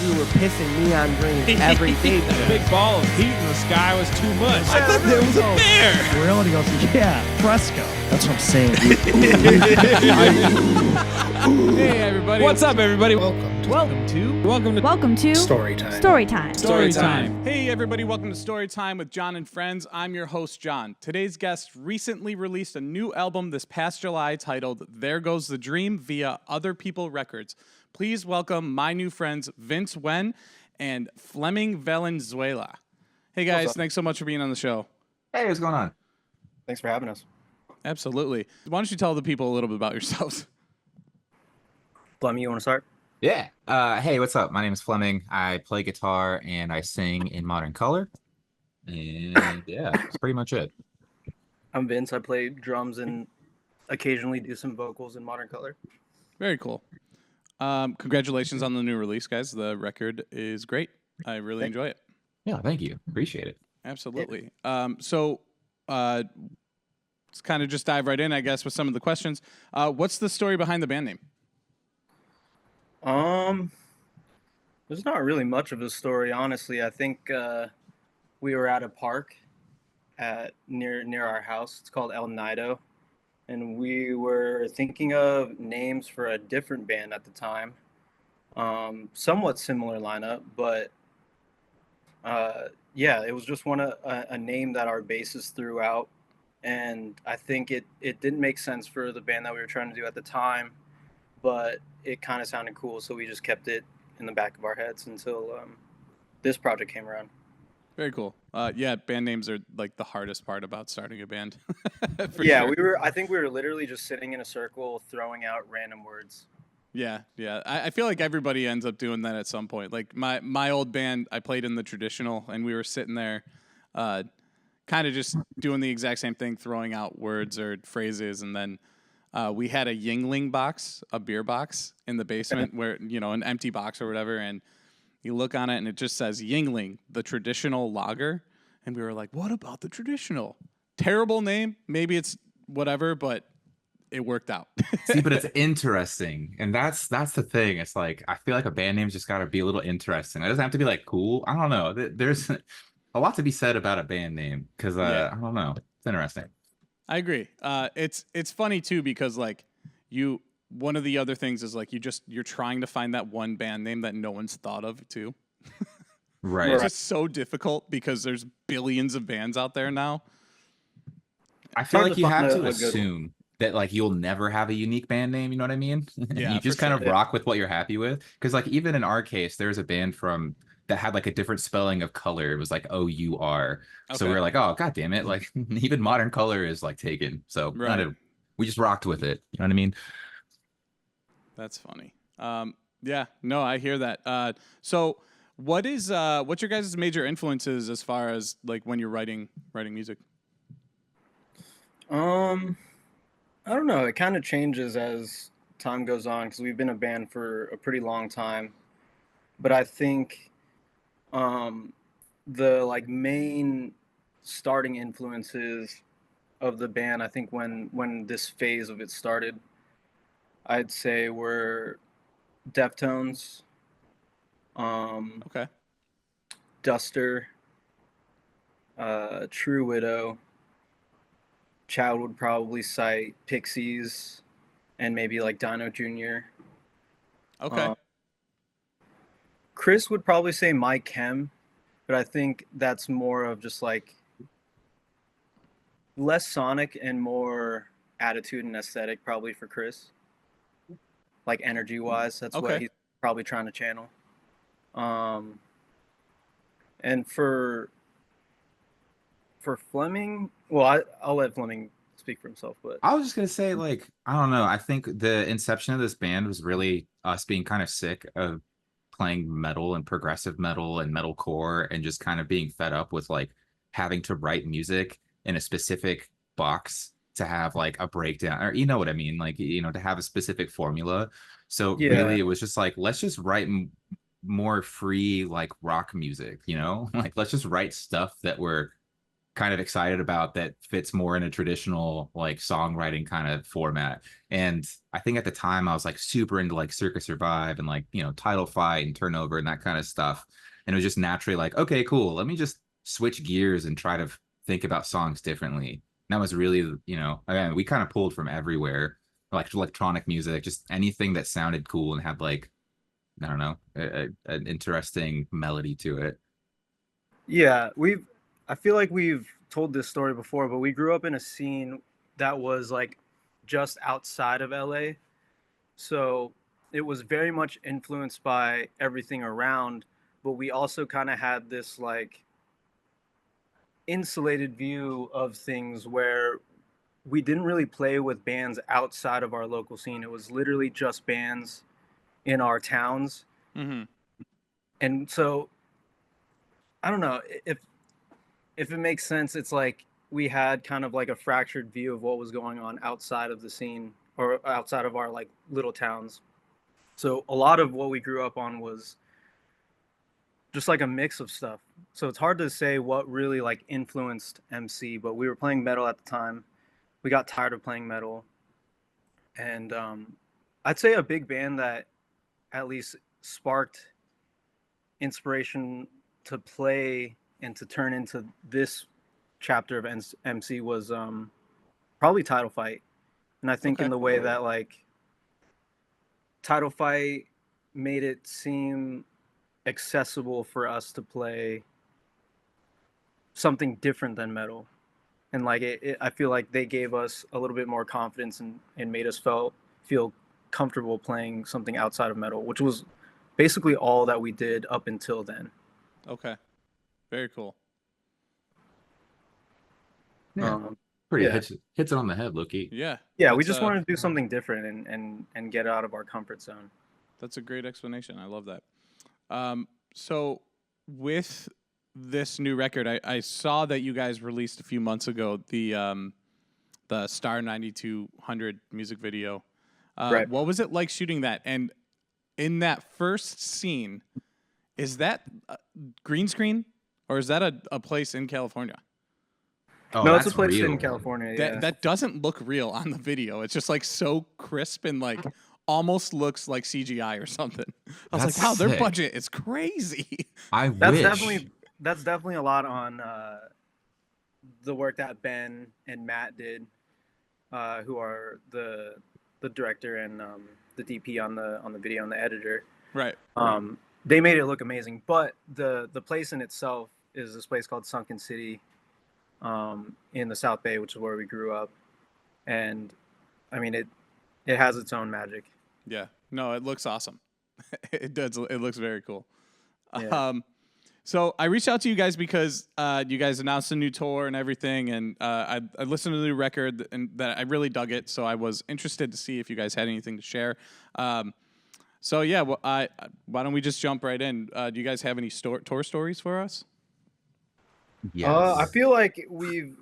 we were pissing neon green every day. The big ball of heat in the sky was too much. I thought there was a bear. Reality goes, yeah, fresco. That's what I'm saying. Hey, everybody. What's up, everybody? Welcome to StouryTime. Hey, everybody. Welcome to StouryTime with John and Friends. I'm your host, John. Today's guest recently released a new album this past July titled There Goes the Dream via Other People Records. Please welcome my new friends, Vince Wen and Fleming Valenzuela. Hey, guys. Thanks so much for being on the show. Hey, what's going on? Thanks for having us. Absolutely. Why don't you tell the people a little bit about yourselves? Fleming, you want to start? Yeah. Hey, what's up? My name is Fleming. I play guitar and I sing in Modern Color. And yeah, that's pretty much it. I'm Vince. I play drums and occasionally do some vocals in Modern Color. Very cool. Congratulations on the new release, guys. The record is great. I really enjoy it. Yeah, thank you. Appreciate it. Absolutely. So let's kind of just dive right in, I guess, with some of the questions. What's the story behind the band name? There's not really much of a story, honestly. I think we were at a park near our house. It's called El Nido, and we were thinking of names for a different band at the time. Somewhat similar lineup, but yeah, it was just a name that our bassist threw out, and I think it didn't make sense for the band that we were trying to do at the time, but it kind of sounded cool, so we just kept it in the back of our heads until this project came around. Very cool. Yeah, band names are like the hardest part about starting a band. Yeah, sure. I think we were literally just sitting in a circle throwing out random words. Yeah. I feel like everybody ends up doing that at some point. Like my old band, I played in the traditional, and we were sitting there kind of just doing the exact same thing, throwing out words or phrases, and then we had a Yingling box, a beer box in the basement where, an empty box or whatever. And you look on it and it just says Yingling, the traditional lager. And we were like, what about the traditional? Terrible name. Maybe it's whatever, but it worked out. See, but it's interesting. And that's the thing. It's like, I feel like a band name's just got to be a little interesting. It doesn't have to be like cool. I don't know. There's a lot to be said about a band name because I don't know. It's interesting. I agree. It's funny too because like one of the other things is like you're trying to find that one band name that no one's thought of too. Right. It's just so difficult because there's billions of bands out there now. I feel like you have to assume that like you'll never have a unique band name. You know what I mean? Yeah, you just kind of rock with what you're happy with. Because like even in our case, there's a band that had like a different spelling of color. It was like OUR. Okay. So we were like, oh, God damn it. Like even Modern Color is like taken. So we just rocked with it. You know what I mean? That's funny. Yeah, no, I hear that. So what's your guys' major influences as far as like when you're writing music? I don't know. It kind of changes as time goes on because we've been a band for a pretty long time. But I think the like main starting influences of the band, I think when this phase of it started, I'd say were Deftones, Duster, True Widow. Child would probably cite Pixies and maybe like Dino Jr. Okay. Chris would probably say My Chem, but I think that's more of just like less sonic and more attitude and aesthetic probably for Chris. Like energy wise, that's what he's probably trying to channel. And for Fleming, well, I'll let Fleming speak for himself, but I was just gonna say, like, I don't know. I think the inception of this band was really us being kind of sick of playing metal and progressive metal and metalcore and just kind of being fed up with like having to write music in a specific box to have like a breakdown, or you know what I mean, like, to have a specific formula. So really it was just like, let's just write more free like rock music, like let's just write stuff that we're kind of excited about that fits more in a traditional like songwriting kind of format. And I think at the time I was like super into like Circus Survive and like, you know, Title Fight and Turnover and that kind of stuff. And it was just naturally like, okay, cool. Let me just switch gears and try to think about songs differently. And that was really, you know, I mean, we kind of pulled from everywhere, like electronic music, just anything that sounded cool and had like, I don't know, an interesting melody to it. Yeah, I feel like we've told this story before, but we grew up in a scene that was like just outside of LA. So it was very much influenced by everything around, but we also kind of had this like insulated view of things where we didn't really play with bands outside of our local scene. It was literally just bands in our towns. Mm-hmm. And so I don't know if it makes sense. It's like we had kind of like a fractured view of what was going on outside of the scene or outside of our like little towns. So a lot of what we grew up on was just like a mix of stuff. So it's hard to say what really like influenced MC, but we were playing metal at the time. We got tired of playing metal. And I'd say a big band that at least sparked inspiration to play and to turn into this chapter of MC was probably Title Fight. And I think in the way that like Title Fight made it seem accessible for us to play something different than metal. And like I feel like they gave us a little bit more confidence and made us feel comfortable playing something outside of metal, which was basically all that we did up until then. Okay. Very cool. Yeah. Pretty hits it on the head, Loki. Yeah. Yeah, we just wanted to do something different and get out of our comfort zone. That's a great explanation. I love that. So with this new record, I saw that you guys released a few months ago the Star 9200 music video. Right. What was it like shooting that? And in that first scene, is that green screen or is that a place in California? Oh, no, it's a that's place real. in California. Yeah. That doesn't look real on the video. It's just like so crisp and like almost looks like CGI or something. I was That's like, wow, their sick. budget is crazy. That's definitely a lot on the work that Ben and Matt did, who are the director and the DP on the video and the editor. Right. They made it look amazing, but the place in itself is this place called Sunken City, in the South Bay, which is where we grew up, and I mean it has its own magic. Yeah. No, it looks awesome. It does. It looks very cool. Yeah. So I reached out to you guys because you guys announced a new tour and everything, and I listened to the new record and that I really dug it. So I was interested to see if you guys had anything to share. So yeah, well, why don't we just jump right in? Do you guys have any tour stories for us? Yes. I feel like we've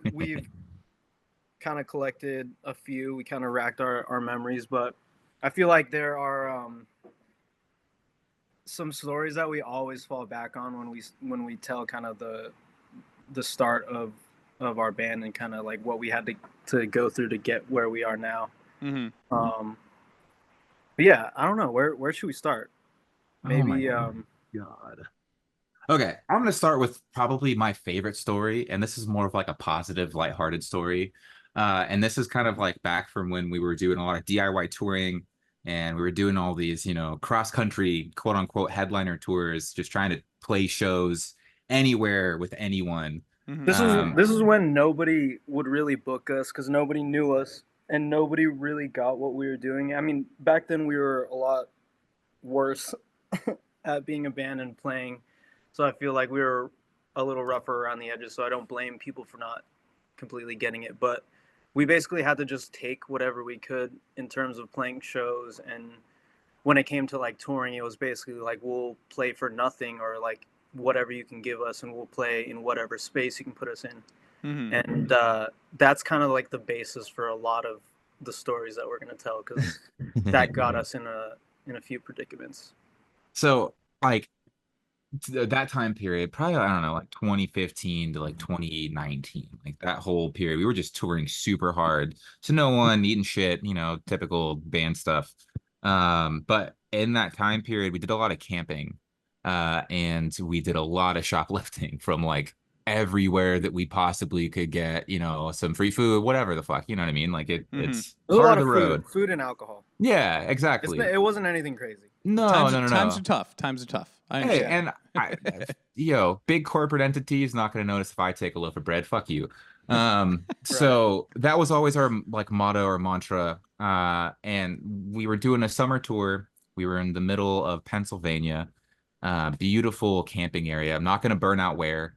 kind of collected a few. We kind of racked our memories, but I feel like there are some stories that we always fall back on when we tell kind of the start of our band and kind of like what we had to go through to get where we are now. Mm-hmm. But yeah, I don't know where should we start? Maybe God. Okay, I'm going to start with probably my favorite story, and this is more of like a positive, lighthearted story. And this is kind of like back from when we were doing a lot of DIY touring, and we were doing all these, you know, cross-country, quote-unquote, headliner tours, just trying to play shows anywhere with anyone. Mm-hmm. This is when nobody would really book us because nobody knew us and nobody really got what we were doing. I mean, back then we were a lot worse at being a band and playing. So I feel like we were a little rougher around the edges, so I don't blame people for not completely getting it. But we basically had to just take whatever we could in terms of playing shows. And when it came to like touring, it was basically like, we'll play for nothing or like whatever you can give us and we'll play in whatever space you can put us in. Mm-hmm. And that's kind of like the basis for a lot of the stories that we're going to tell, because that got us in a few predicaments. So like, that time period, probably, I don't know, like 2015 to like 2019, like that whole period, we were just touring super hard. So no one eating shit, typical band stuff. But in that time period, we did a lot of camping, and we did a lot of shoplifting from like everywhere that we possibly could get, some free food, whatever the fuck, you know what I mean? Like it's There's a part lot of the of road. food and alcohol. Yeah, exactly. It wasn't anything crazy. No, no, no, Times no. are tough. Times are tough. I Hey, understand. and big corporate entity is not going to notice if I take a loaf of bread. Fuck you. So that was always our like motto or mantra. And we were doing a summer tour. We were in the middle of Pennsylvania. Beautiful camping area. I'm not going to burn out where,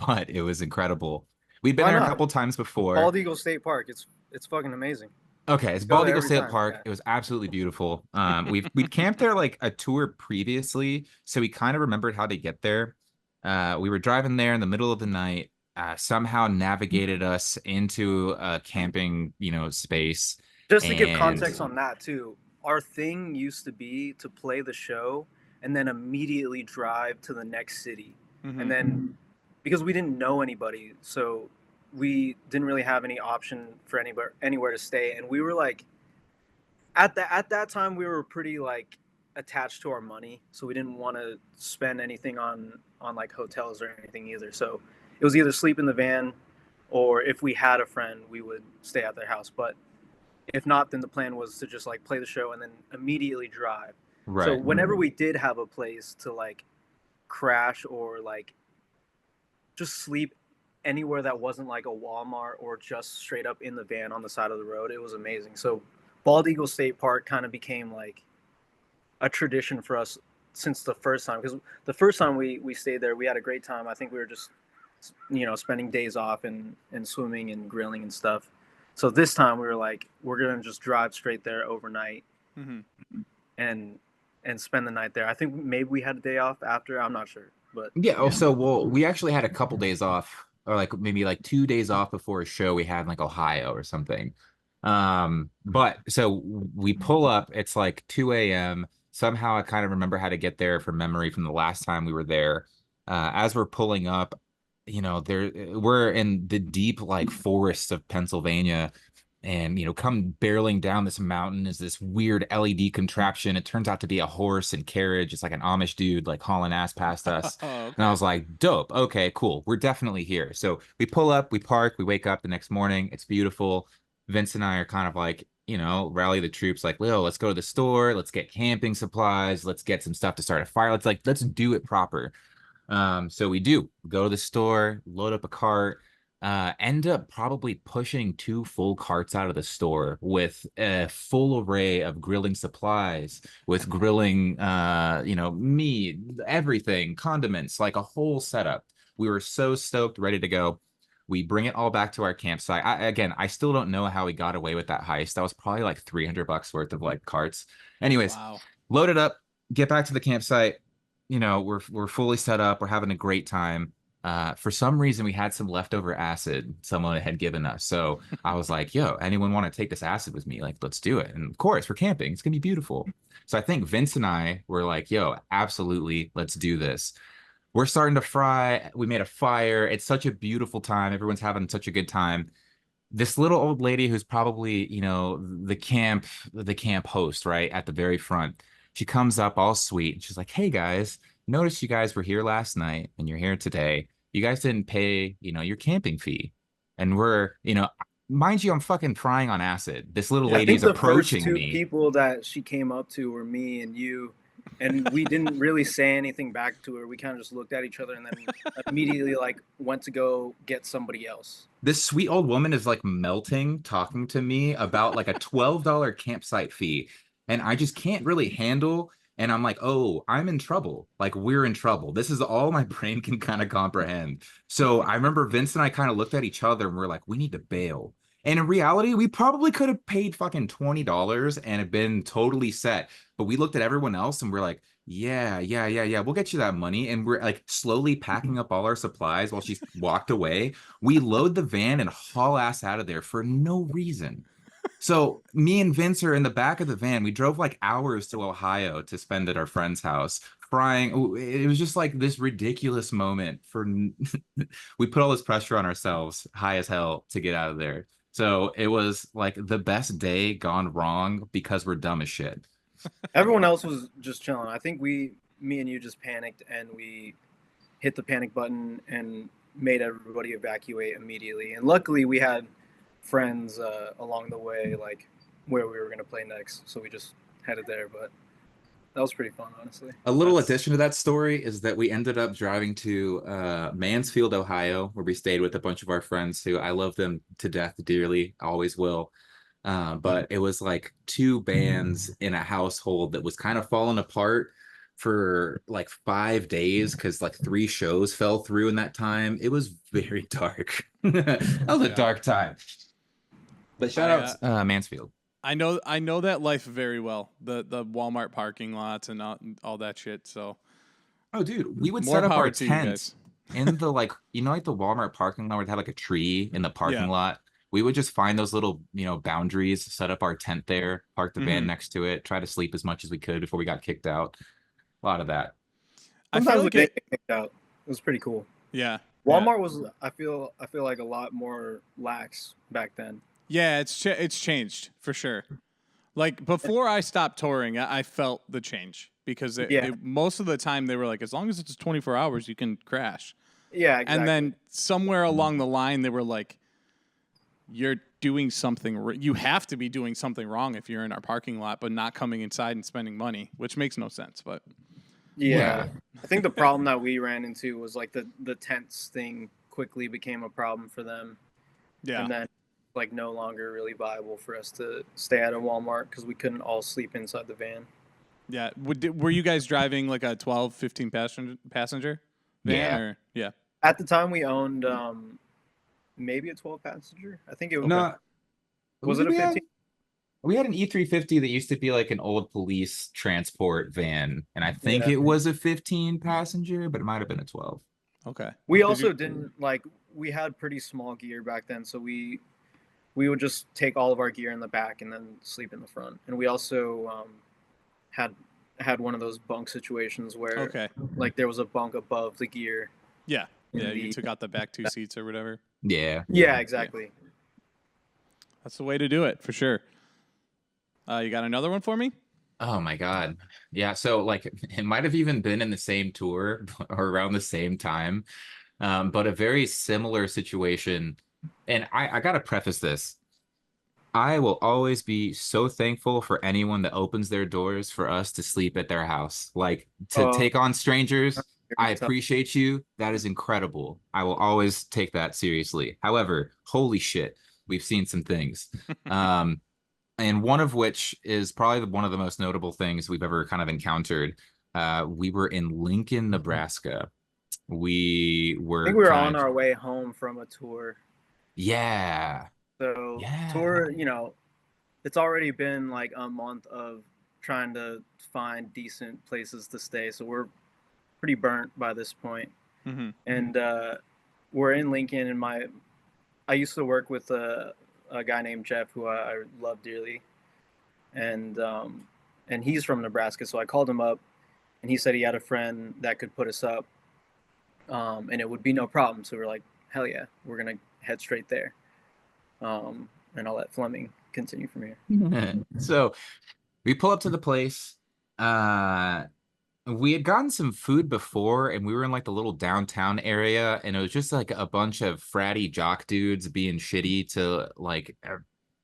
but it was incredible. We'd been Why there a not? couple times before. Bald Eagle State Park. It's fucking amazing. Okay, it's Go Bald there Eagle every State time, Park. yeah. It was absolutely beautiful. We'd camped there like a tour previously, so we kind of remembered how to get there. We were driving there in the middle of the night, somehow navigated us into a camping, space. Just to give And context on that too, our thing used to be to play the show and then immediately drive to the next city. And then because we didn't know anybody, so we didn't really have any option for anywhere to stay. And we were like at that time we were pretty like attached to our money, so we didn't want to spend anything on like hotels or anything either. So it was either sleep in the van, or if we had a friend, we would stay at their house. But if not, then the plan was to just like play the show and then immediately drive. right, So whenever we did have a place to like crash or like just sleep anywhere that wasn't like a Walmart or just straight up in the van on the side of the road, it was amazing. So Bald Eagle State Park kind of became like a tradition for us since the first time, because the first time we stayed there, we had a great time. I think we were just spending days off and swimming and grilling and stuff. So this time we were like, we're gonna just drive straight there overnight and spend the night there. I think maybe we had a day off after. I'm not sure, but yeah. Also, well, we actually had a couple days off, or like maybe like 2 days off before a show we had in like Ohio or something. But so we pull up, it's like 2 a.m. Somehow I kind of remember how to get there from memory from the last time we were there. As we're pulling up, we're in the deep like forests of Pennsylvania, and come barreling down this mountain is this weird LED contraption. It turns out to be a horse and carriage. It's like an Amish dude like hauling ass past us. And I was like, dope. Okay, cool. We're definitely here. So we pull up, we park, we wake up the next morning. It's beautiful. Vince and I are kind of like, rally the troops, like, Lil, let's go to the store, let's get camping supplies, let's get some stuff to start a fire. Let's do it proper. So we go to the store, load up a cart, end up probably pushing 2 full carts out of the store with a full array of grilling supplies, with grilling, meat, everything, condiments, like a whole setup. We were so stoked, ready to go. We bring it all back to our campsite. I still don't know how we got away with that heist. That was probably like $300 worth of like carts. Anyways, load it up, get back to the campsite. We're fully set up. We're having a great time. For some reason, we had some leftover acid someone had given us. So I was like, yo, anyone want to take this acid with me? Like, let's do it. And of course, we're camping. It's going to be beautiful. So I think Vince and I were like, yo, absolutely, let's do this. We're starting to fry. We made a fire. It's such a beautiful time. Everyone's having such a good time. This little old lady who's probably, the camp host, right, at the very front. She comes up all sweet. She's like, hey, guys, noticed you guys were here last night and you're here today. You guys didn't pay, your camping fee. And we're, mind you, I'm fucking frying on acid. This little lady's approaching me. The first 2 people that she came up to were me and you. And we didn't really say anything back to her. We kind of just looked at each other and then immediately like went to go get somebody else. This sweet old woman is like melting, talking to me about like a $12 campsite fee. And I just can't really handle. And I'm like, oh, I'm in trouble. Like, we're in trouble. This is all my brain can kind of comprehend. So I remember Vince and I kind of looked at each other and we're like, we need to bail. And in reality, we probably could have paid fucking $20 and have been totally set. But we looked at everyone else and we're like, yeah, we'll get you that money. And we're like slowly packing up all our supplies while she's walked away. We load the van and haul ass out of there for no reason. So me and Vince are in the back of the van. We drove like hours to Ohio to spend at our friend's house, crying. It was just like this ridiculous moment for we put all this pressure on ourselves, high as hell, to get out of there. So it was like the best day gone wrong because we're dumb as shit. Everyone else was just chilling. I think me and you just panicked and we hit the panic button and made everybody evacuate immediately. And luckily we had friends along the way, like where we were going to play next. So we just headed there, but that was pretty fun, honestly. A little addition to that story is that we ended up driving to Mansfield, Ohio, where we stayed with a bunch of our friends who I love them to death dearly, always will. But it was like two bands in a household that was kind of falling apart for like 5 days because like 3 shows fell through in that time. It was very dark. That was a dark time. But shout out Mansfield. I know that life very well. The Walmart parking lots and all that shit. So, oh, dude, we would more set up power our to you tents in the like the Walmart parking lot where they have like a tree in the parking lot. We would just find those little boundaries, set up our tent there, park the van next to it, try to sleep as much as we could before we got kicked out. A lot of that. Sometimes we did get kicked out. It was pretty cool. Yeah. Walmart was I feel like a lot more lax back then. Yeah, it's changed for sure. Like before I stopped touring, I felt the change because most of the time they were like, as long as it's 24 hours, you can crash. Yeah, exactly. And then somewhere along the line, they were like, you're doing something. You have to be doing something wrong if you're in our parking lot, but not coming inside and spending money, which makes no sense. But yeah. I think the problem that we ran into was like the tents thing quickly became a problem for them. Yeah. And then like no longer really viable for us to stay at a Walmart because we couldn't all sleep inside the van. Yeah. Were you guys driving like a 12, 15 passenger van? Yeah. Or, yeah. At the time we owned maybe a 12 passenger. I think it was. No. Was it a 15? We had an E350 that used to be like an old police transport van, and I think it was a 15 passenger, but it might have been a 12. Okay. We also didn't we had pretty small gear back then, so we would just take all of our gear in the back and then sleep in the front. And we also had one of those bunk situations where like there was a bunk above the gear. Yeah. Yeah, you took out the back 2 seats or whatever. Yeah. Yeah, exactly. Yeah. That's the way to do it, for sure. You got another one for me? Oh my God. Yeah. So like it might have even been in the same tour or around the same time. But a very similar situation. And I got to preface this. I will always be so thankful for anyone that opens their doors for us to sleep at their house. Like to take on strangers. I appreciate you. That is incredible. I will always take that seriously. However, holy shit, we've seen some things. And one of which is probably one of the most notable things we've ever kind of encountered. We were in Lincoln, Nebraska. I think we were on our way home from a tour. Yeah. So tour, it's already been like a month of trying to find decent places to stay. So we're pretty burnt by this point. Mm-hmm. And we're in Lincoln, and I used to work with a guy named Jeff who I love dearly, and he's from Nebraska. So I called him up, and he said he had a friend that could put us up, and it would be no problem. So we're like, hell yeah, we're gonna head straight there. And I'll let Fleming continue from here. So we pull up to the place. We had gotten some food before, and we were in like the little downtown area, and it was just like a bunch of fratty jock dudes being shitty to like,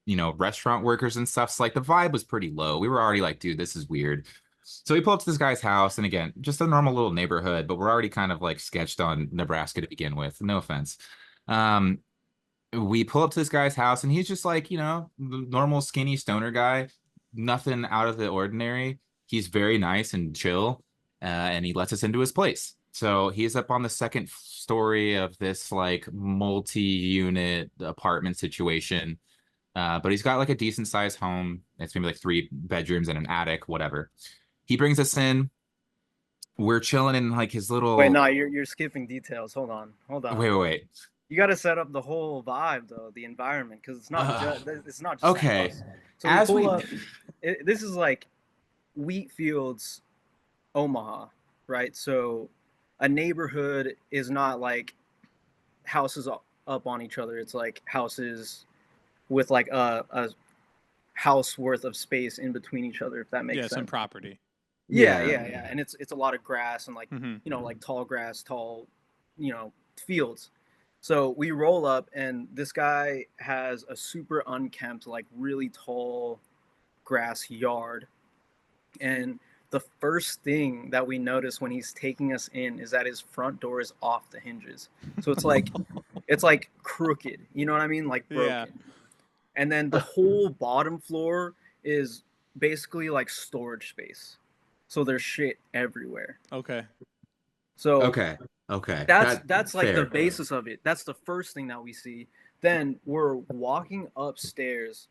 restaurant workers and stuff. So like the vibe was pretty low. We were already like, dude, this is weird. So we pull up to this guy's house, and again, just a normal little neighborhood, but we're already kind of like sketched on Nebraska to begin with. No offense. We pull up to this guy's house, and he's just like, the normal skinny stoner guy, nothing out of the ordinary. He's very nice and chill, and he lets us into his place. So he's up on the second story of this like multi-unit apartment situation. But he's got like a decent sized home. It's maybe like 3 bedrooms and an attic, whatever. He brings us in. We're chilling in like his little. Wait, no, you're skipping details. Hold on. Wait. You got to set up the whole vibe though, the environment, because it's not just Okay. us. So As we we pull up. This is like wheat fields, Omaha, right? So a neighborhood is not like houses up on each other. It's like houses with like a house worth of space in between each other, if that makes sense. Some property. Yeah, Yeah. yeah, yeah. And it's a lot of grass and like like tall grass, tall, fields. So we roll up and this guy has a super unkempt, like really tall grass yard. And the first thing that we notice when he's taking us in is that his front door is off the hinges. So it's like crooked, you know what I mean? Like broken. Yeah. And then the whole bottom floor is basically like storage space. So there's shit everywhere. Okay. So Okay. that's like the fair. basis of it. That's the first thing that we see. Then we're walking upstairs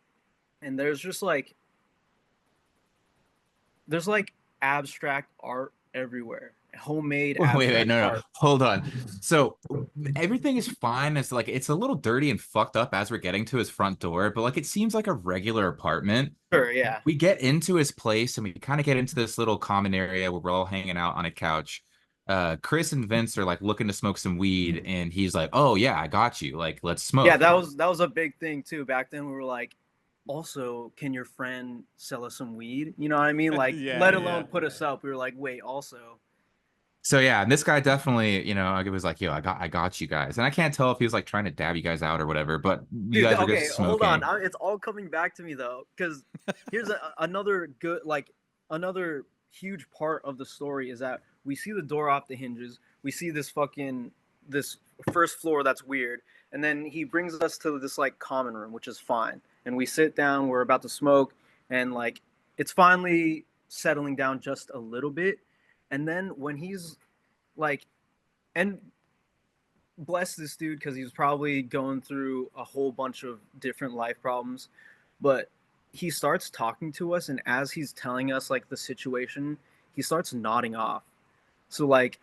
and there's abstract art everywhere. Homemade abstract Wait, no. art. Hold on. So everything is fine. It's like it's a little dirty and fucked up as we're getting to his front door, but like it seems like a regular apartment. Sure, yeah. We get into his place and we kind of get into this little common area where we're all hanging out on a couch. Chris and Vince are like looking to smoke some weed, and he's like, "Oh yeah, I got you. Like, let's smoke." Yeah, that was a big thing too. Back then we were like, also, can your friend sell us some weed? You know what I mean? Like, let alone put us up. We were like, wait, also. So yeah, and this guy definitely, it was like, yo, I got you guys, and I can't tell if he was like trying to dab you guys out or whatever, but you guys are just smoking. Hold on, it's all coming back to me though, because here's another huge part of the story is that we see the door off the hinges, we see this first floor that's weird, and then he brings us to this like common room, which is fine, and we sit down, we're about to smoke, and like it's finally settling down just a little bit. And then when he's like, and bless this dude because he was probably going through a whole bunch of different life problems, but he starts talking to us, and as he's telling us like the situation, he starts nodding off. So like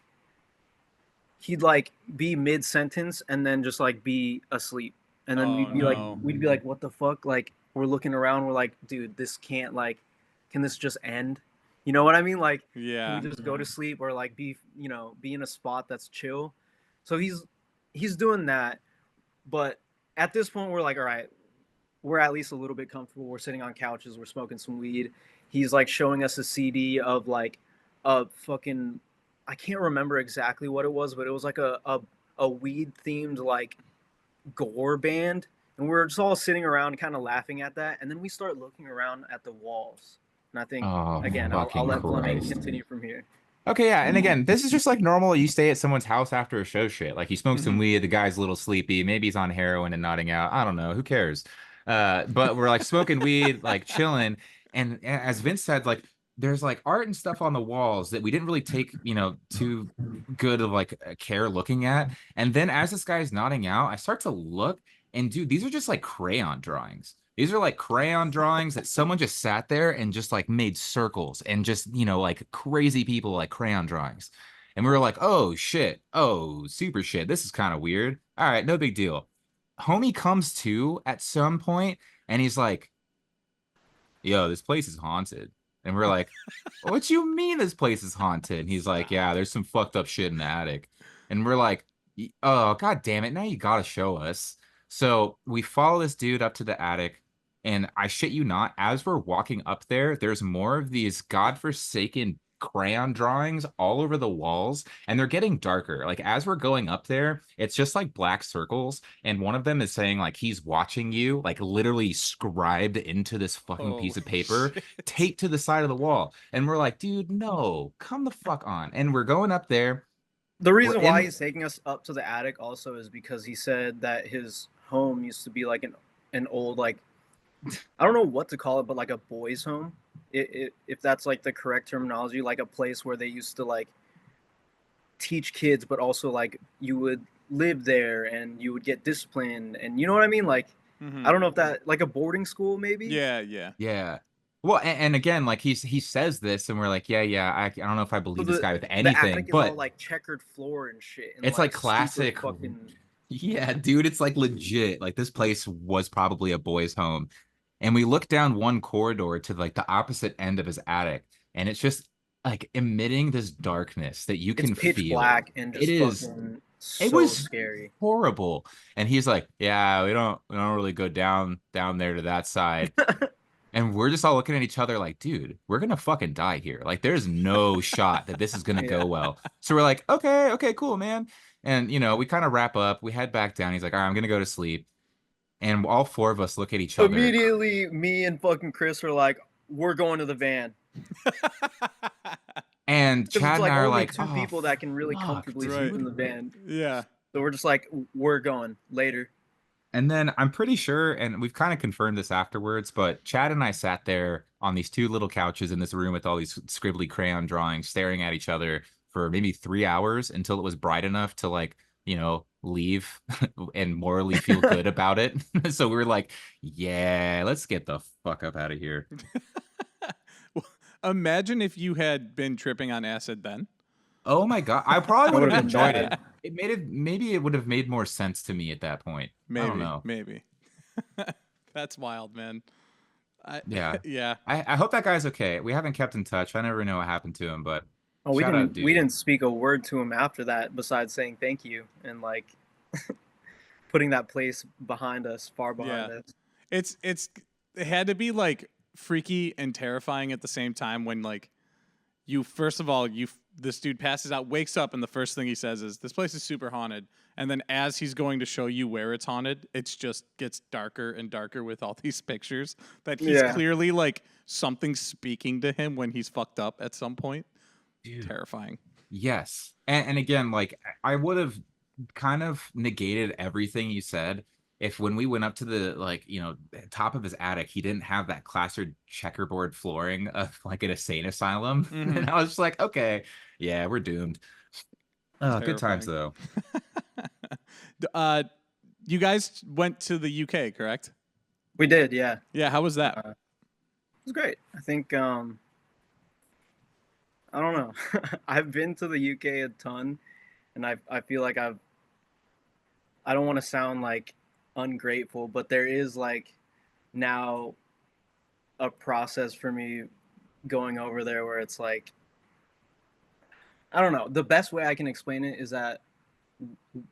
he'd like be mid-sentence and then just like be asleep, and then we'd be like, what the fuck? Like we're looking around, we're like, dude, this can't, like, can this just end? You know what I mean? Like, can we just go to sleep or like be in a spot that's chill? So he's doing that. But at this point, we're like, all right, we're at least a little bit comfortable. We're sitting on couches. We're smoking some weed. He's like showing us a CD of like a fucking, I can't remember exactly what it was, but it was like a weed themed like gore band. And we're just all sitting around kind of laughing at that. And then we start looking around at the walls. And I think, again, I'll let Fleming continue from here. Okay, yeah, and again, this is just like normal. You stay at someone's house after a show shit. Like, you smoke some weed, the guy's a little sleepy, maybe he's on heroin and nodding out. I don't know, who cares? But we're like smoking weed, like chilling. And as Vince said, like, there's like art and stuff on the walls that we didn't really take, too good of like care looking at. And then as this guy's nodding out, I start to look, and dude, these are just like crayon drawings. These are like crayon drawings that someone just sat there and just like made circles and just, like crazy people like crayon drawings. And we were like, oh shit. Oh, super shit. This is kind of weird. All right, no big deal. Homie comes to at some point and he's like, yo, this place is haunted. And we're like, what you mean this place is haunted? And he's like, yeah, there's some fucked up shit in the attic. And we're like, oh, god damn it. Now you gotta show us. So we follow this dude up to the attic. And I shit you not, as we're walking up there, there's more of these godforsaken crayon drawings all over the walls, and they're getting darker. Like, as we're going up there, it's just like black circles, and one of them is saying like he's watching you, like literally scribed into this fucking piece of paper, taped to the side of the wall. And we're like, dude, no, come the fuck on. And we're going up there. The reason why he's taking us up to the attic also is because he said that his home used to be like an old, like, I don't know what to call it, but like a boys' home, if that's like the correct terminology, like a place where they used to like teach kids, but also like you would live there and you would get disciplined, and you know what I mean? Like, I don't know if that, like a boarding school maybe? Yeah. Well, and again, like he says this, and we're like, yeah, I don't know if I believe this guy with anything, the attic but is all like checkered floor and shit. And it's like classic. fucking Yeah, dude, it's like legit. Like this place was probably a boy's home. And we look down one corridor to like the opposite end of his attic, and it's just like emitting this darkness that you It's can pitch feel. black and It just is fucking it so was scary. horrible. And he's like, "Yeah, we don't really go down there to that side." And we're just all looking at each other like, "Dude, we're gonna fucking die here. Like, there's no shot that this is gonna Yeah. go well." So we're like, "Okay, okay, cool, man." And we kind of wrap up. We head back down. He's like, "All right, I'm gonna go to sleep." And all four of us look at each other. Immediately, me and fucking Chris are like, "We're going to the van." And Because it's Chad and like I are only like, two "Oh, people that can really fuck, comfortably sleep Right. in dude." the van. Yeah. So we're just like, "We're going later." And then I'm pretty sure, and we've kind of confirmed this afterwards, but Chad and I sat there on these two little couches in this room with all these scribbly crayon drawings, staring at each other for maybe 3 hours until it was bright enough to leave and morally feel good about it. So we were like, yeah, let's get the fuck up out of here. Well, imagine if you had been tripping on acid then. Oh my God. I probably That would would've have been enjoyed bad. it. Maybe it would have made more sense to me at that point. I don't know. Maybe. That's wild, man. Yeah. Yeah. I hope that guy's okay. We haven't kept in touch. I never know what happened to him, but Oh, we shout out, didn't we dude. didn't speak a word to him after that besides saying thank you and like putting that place behind us, far behind Yeah. us. It had to be like freaky and terrifying at the same time when like you first of all this dude passes out, wakes up, and the first thing he says is this place is super haunted. And then as he's going to show you where it's haunted, it's just gets darker and darker with all these pictures that he's Yeah. clearly like something speaking to him when he's fucked up at some point. Dude. Terrifying. Yes. And again, like I would have kind of negated everything you said if when we went up to the top of his attic, he didn't have that plastered checkerboard flooring of like an insane asylum. Mhm. And I was just like, okay, yeah, we're doomed. Oh, good times though. You guys went to the UK, correct? We did, yeah. Yeah, how was that? It was great. I think I don't know. I've been to the UK a ton, and I feel like I don't want to sound like ungrateful, but there is like now a process for me going over there where it's like I don't know. The best way I can explain it is that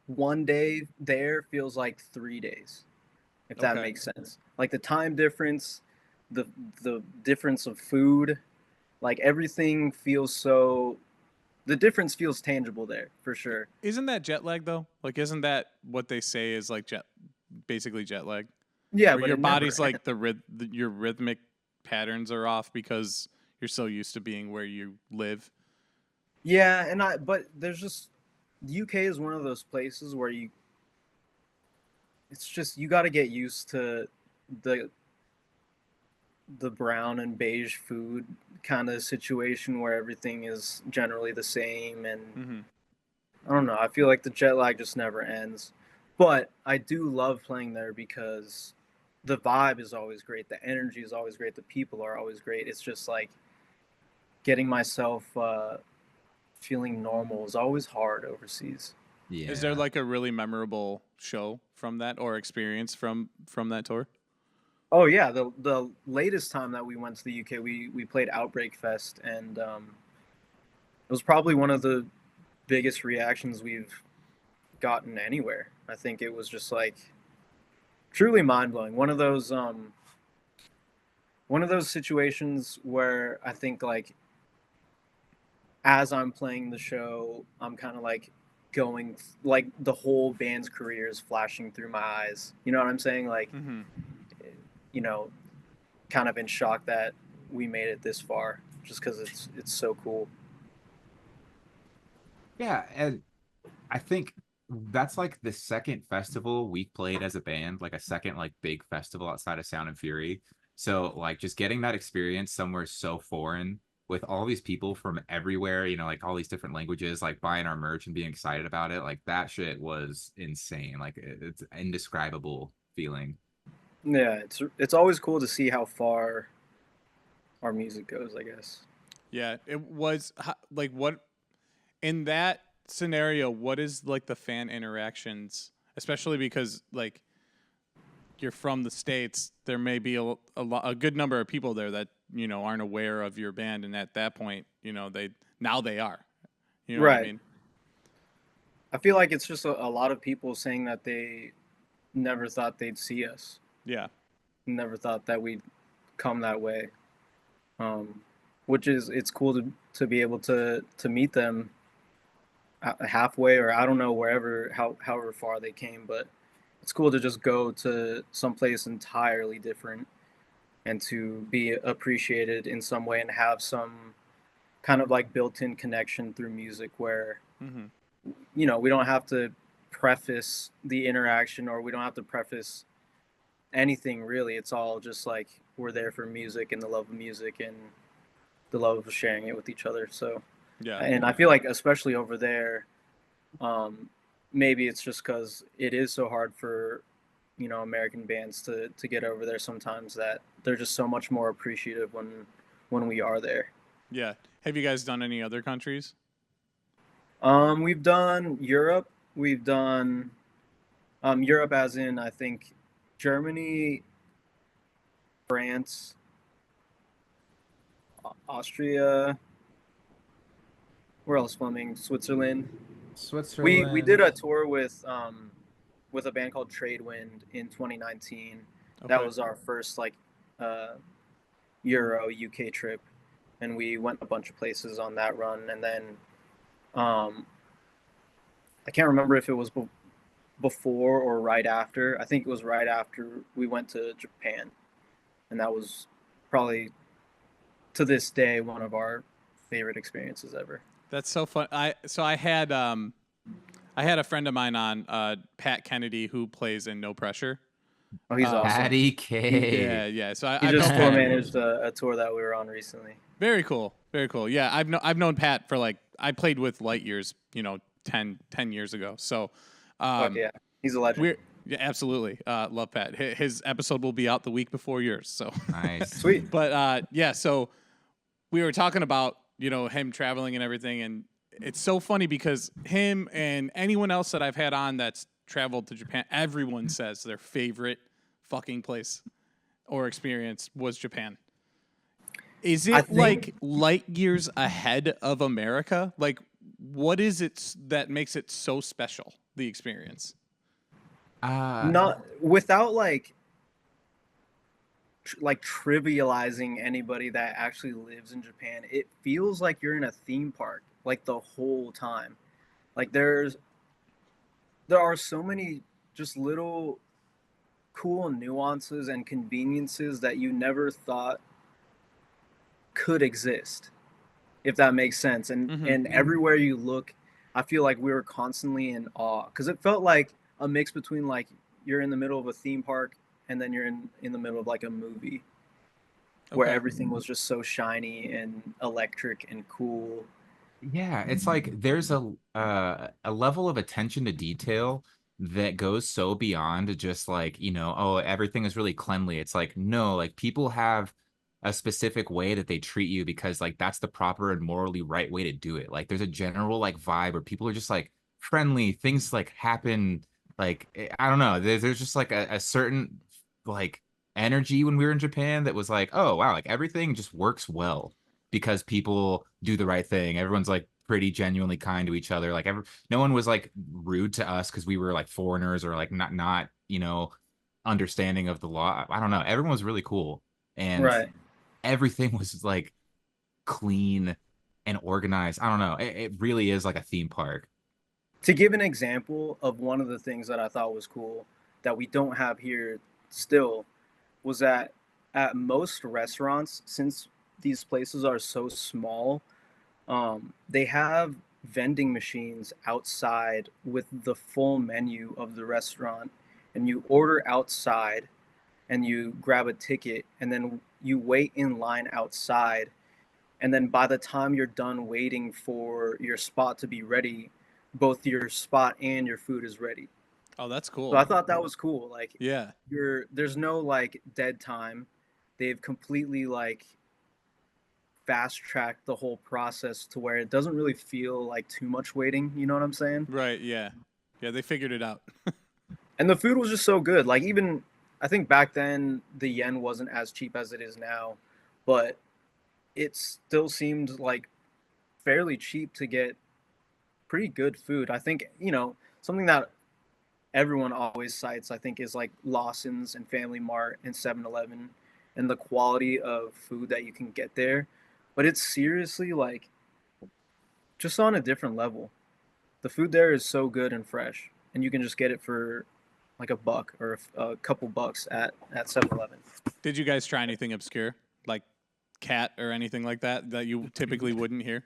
one day there feels like 3 days, if that Okay. makes sense. Like the time difference, the difference of food, like everything feels so. The difference feels tangible there for sure. Isn't that jet lag though? Like, isn't that what they say is like basically jet lag? Yeah, Where but your it never body's like your rhythmic patterns are off because you're so used to being where you live. Yeah, but there's just the UK is one of those places where it's just you got to get used to the brown and beige food kind of situation where everything is generally the same and Mm-hmm. I don't know, I feel like the jet lag just never ends. But I do love playing there because the vibe is always great, the energy is always great, the people are always great. It's just like getting myself feeling normal is always hard overseas. Yeah. Is there like a really memorable show from that or experience from that tour? Oh yeah, the latest time that we went to the UK, we played Outbreak Fest, and it was probably one of the biggest reactions we've gotten anywhere. I think it was just like truly mind blowing. One of those situations where I think like as I'm playing the show, I'm kind of like going like the whole band's career is flashing through my eyes. You know what I'm saying? Like, Mm-hmm. you know, kind of in shock that we made it this far just because it's so cool. Yeah, and I think that's like the second festival we played as a band, like a second like big festival outside of Sound and Fury. So like just getting that experience somewhere so foreign with all these people from everywhere, like all these different languages, like buying our merch and being excited about it, like that shit was insane. Like it's indescribable feeling. Yeah, it's always cool to see how far our music goes, I guess. Yeah, it was like what in that scenario. What is like the fan interactions, especially because like you're from the States. There may be a good number of people there that aren't aware of your band, and at that point, they are. You know what I mean? I feel like it's just a lot of people saying that they never thought they'd see us. Yeah. Never thought that we'd come that way. Which is, it's cool to be able to meet them halfway, or I don't know, however far they came, but it's cool to just go to someplace entirely different and to be appreciated in some way and have some kind of like built-in connection through music where we don't have to preface the interaction, or we don't have to preface anything really. It's all just like we're there for music and the love of music and the love of sharing it with each other. So yeah, and I feel like especially over there, maybe it's just because it is so hard for American bands to get over there sometimes, that they're just so much more appreciative when we are there. Yeah. Have you guys done any other countries? We've done Europe. We've done Europe as in, I think, Germany, France, Austria. Where else, Fleming? Switzerland. We did a tour with a band called Tradewind in 2019. Okay. That was our first Euro UK trip, and we went a bunch of places on that run. And then I can't remember if it was before or right after. I think it was right after we went to Japan, and that was probably, to this day, one of our favorite experiences ever. That's so fun. I had a friend of mine on, Pat Kennedy, who plays in No Pressure. Oh, he's awesome. Patty K. Yeah. So He just tour managed a tour that we were on recently. Very cool. Yeah, I've known Pat for I played with Light Years, 10 years ago. So, Fuck yeah, he's a legend. Yeah, absolutely. Love Pat. His episode will be out the week before yours. So Nice. Sweet. But yeah, so we were talking about him traveling and everything, and it's so funny because him and anyone else that I've had on that's traveled to Japan, everyone says their favorite fucking place or experience was Japan. Is it like light years ahead of America? Like, what is it that makes it so special, the experience? Not without trivializing anybody that actually lives in Japan. It feels like you're in a theme park like the whole time. Like there are so many just little cool nuances and conveniences that you never thought could exist, if that makes sense. And everywhere you look, I feel like we were constantly in awe, because it felt like a mix between like you're in the middle of a theme park and then you're in the middle of like a movie, where everything was just so shiny and electric and cool. Yeah, it's like there's a level of attention to detail that goes so beyond just like, oh, everything is really cleanly. It's like, no, like people have a specific way that they treat you because like that's the proper and morally right way to do it. Like there's a general like vibe where people are just like friendly, things like happen. Like, I don't know, there's just like a certain like energy when we were in Japan that was like, oh wow, like everything just works well because people do the right thing. Everyone's like pretty genuinely kind to each other. Like no one was like rude to us because we were like foreigners or like not understanding of the law. I don't know. Everyone was really cool, and everything was like clean and organized. I don't know. It really is like a theme park. To give an example of one of the things that I thought was cool that we don't have here still, was that at most restaurants, since these places are so small, they have vending machines outside with the full menu of the restaurant, and you order outside and you grab a ticket, and then you wait in line outside, and then by the time you're done waiting for your spot to be ready, both your spot and your food is ready. Oh, that's cool. So I thought that was cool. Like, yeah, there's no like dead time. They've completely like fast tracked the whole process to where it doesn't really feel like too much waiting. You know what I'm saying? Right. Yeah. Yeah. They figured it out. And the food was just so good. Like, even I think back then the yen wasn't as cheap as it is now, but it still seemed like fairly cheap to get pretty good food. I think, something that everyone always cites, I think, is like Lawson's and Family Mart and 7-Eleven and the quality of food that you can get there. But it's seriously like just on a different level. The food there is so good and fresh, and you can just get it for like a buck or a couple bucks at 7-Eleven. Did you guys try anything obscure, like cat or anything like that you typically wouldn't hear?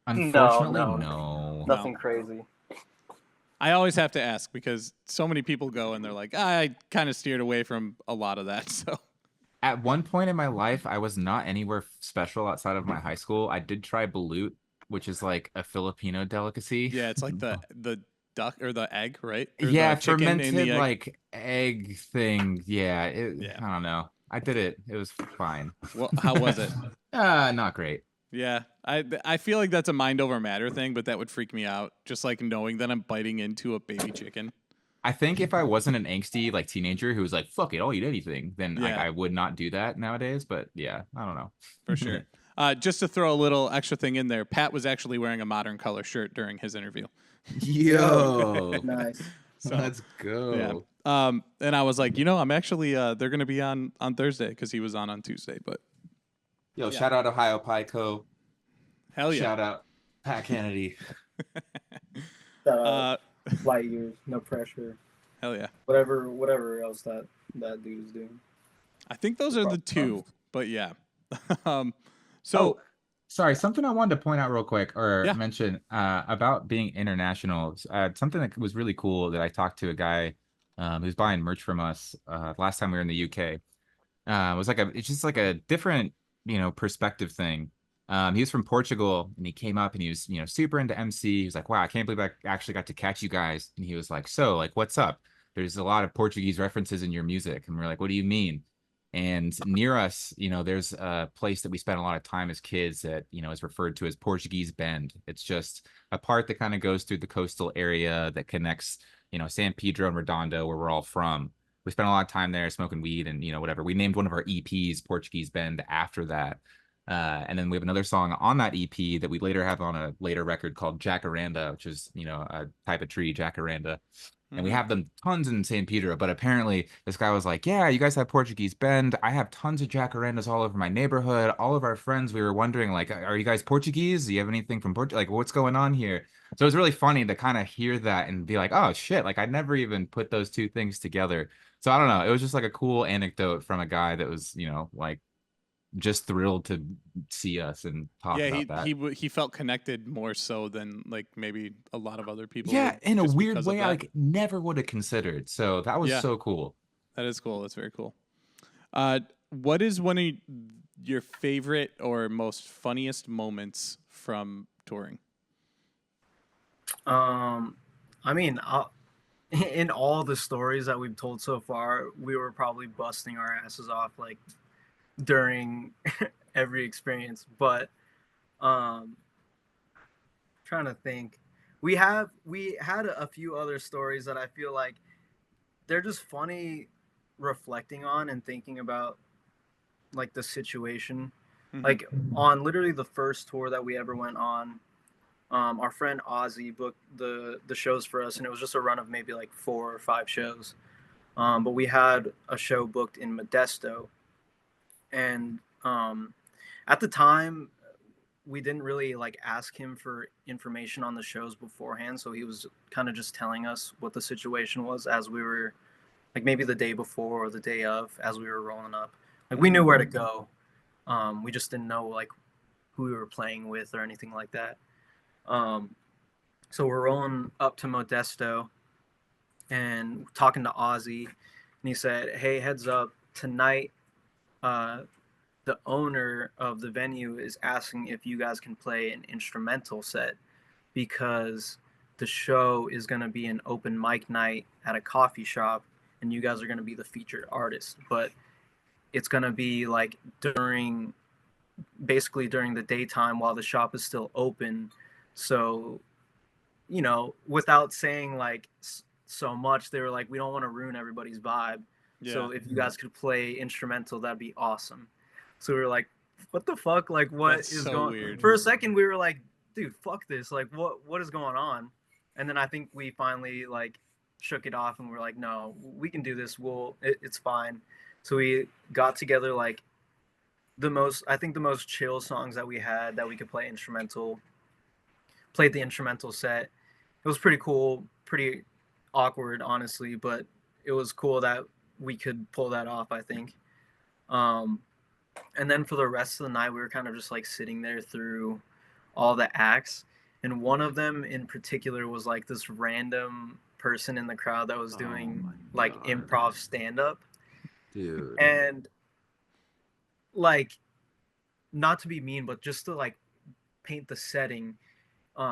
Unfortunately, No. no. Nothing crazy. I always have to ask because so many people go and they're like, I kind of steered away from a lot of that. So At one point in my life, I was not anywhere special outside of my high school. I did try balut, which is like a Filipino delicacy. yeah, it's like the duck or the egg, right? Or Yeah, the chicken in fermented the egg. like egg thing. Yeah, Yeah. I don't know. I did it. It was fine. Well, how was it? Not great. Yeah, I feel like that's a mind over matter thing, but that would freak me out. Just like knowing that I'm biting into a baby chicken. I think if I wasn't an angsty like teenager who was like, "Fuck it, I'll eat anything," then Yeah. I would not do that nowadays. But yeah, I don't know. For sure. Just to throw a little extra thing in there, Pat was actually wearing a Modern Color shirt during his interview. Yo, Nice. So, let's go. yeah. And I was like, I'm actually they're gonna be on Thursday because he was on Tuesday. But Yo, Yeah. shout out Ohio Pico. hell yeah, Shout out Pat Kennedy. Light years, no pressure. hell yeah. Whatever else that dude is doing. I think those are the two. But yeah. So Sorry, something I wanted to point out real quick or Yeah. mention about being international. Something that was really cool that I talked to a guy who's buying merch from us last time we were in the UK. It was it's just like a different, perspective thing. He was from Portugal and he came up and he was, super into MC. He was like, wow, I can't believe I actually got to catch you guys. And he was like, so like, what's up? There's a lot of Portuguese references in your music. And we're like, what do you mean? And near us, there's a place that we spent a lot of time as kids that, is referred to as Portuguese Bend. It's just a part that kind of goes through the coastal area that connects, San Pedro and Redondo, where we're all from. We spent a lot of time there smoking weed and, whatever. We named one of our EPs Portuguese Bend after that. And then we have another song on that EP that we later have on a later record called Jacaranda, which is, a type of tree, Jacaranda. And we have them tons in San Pedro, but apparently this guy was like, yeah, you guys have Portuguese Bend. I have tons of jacarandas all over my neighborhood. All of our friends, we were wondering, like, are you guys Portuguese? Do you have anything from Portugal? Like, what's going on here? So it was really funny to kind of hear that and be like, oh, shit, like, I never even put those two things together. So I don't know. It was just like a cool anecdote from a guy that was, like, just thrilled to see us and talk about that. He felt connected more so than like maybe a lot of other people. Yeah, would, in a just weird because of way, that. I never would have considered. So that was so cool. That is cool. That's very cool. What is one of your favorite or most funniest moments from touring? I mean, in all the stories that we've told so far, we were probably busting our asses off like during every experience. But trying to think, we had a few other stories that I feel like they're just funny reflecting on and thinking about like the situation. Like on literally the first tour that we ever went on, our friend Ozzy booked the shows for us, and it was just a run of maybe like 4 or 5 shows. But we had a show booked in Modesto, and at the time we didn't really like ask him for information on the shows beforehand, so he was kind of just telling us what the situation was as we were like maybe the day before or the day of as we were rolling up. Like we knew where to go, we just didn't know like who we were playing with or anything like that. So we're rolling up to Modesto and talking to Ozzy, and he said, hey, heads up, tonight the owner of the venue is asking if you guys can play an instrumental set because the show is going to be an open mic night at a coffee shop and you guys are going to be the featured artist, but it's going to be like basically during the daytime while the shop is still open. So, without saying like so much. They were like, we don't want to ruin everybody's vibe. So if you guys could play instrumental, that'd be awesome. So we were like, what the fuck? Like, what That's is so going? weird. For a second, we were like, dude, fuck this. Like, what is going on? And then I think we finally like shook it off and we're like, no, we can do this. It's fine. So we got together like the most chill songs that we had that we could play instrumental. Played the instrumental set. It was pretty cool, pretty awkward, honestly, but it was cool that we could pull that off, I think. And then for the rest of the night, we were kind of just like sitting there through all the acts. And one of them in particular was like this random person in the crowd that was doing like improv stand-up. Dude. And like, not to be mean, but just to like paint the setting,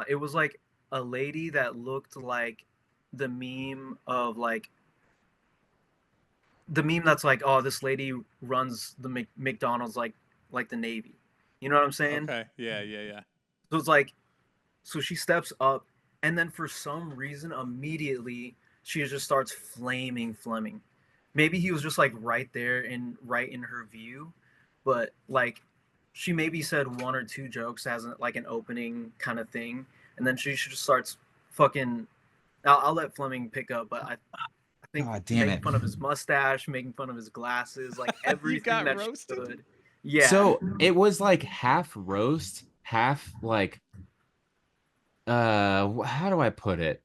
it was like a lady that looked like the meme of like the meme that's like, oh, this lady runs the McDonald's like the Navy. You know what I'm saying? Okay. Yeah. So it's like, so she steps up, and then for some reason, immediately she just starts flaming Fleming. Maybe he was just like right there and right in her view, but like she maybe said one or two jokes as like an opening kind of thing, and then she just starts fucking. I'll let Fleming pick up, but I think making fun of his mustache, making fun of his glasses, like everything that roasted? she could. Yeah. So it was like half roast, half like how do I put it?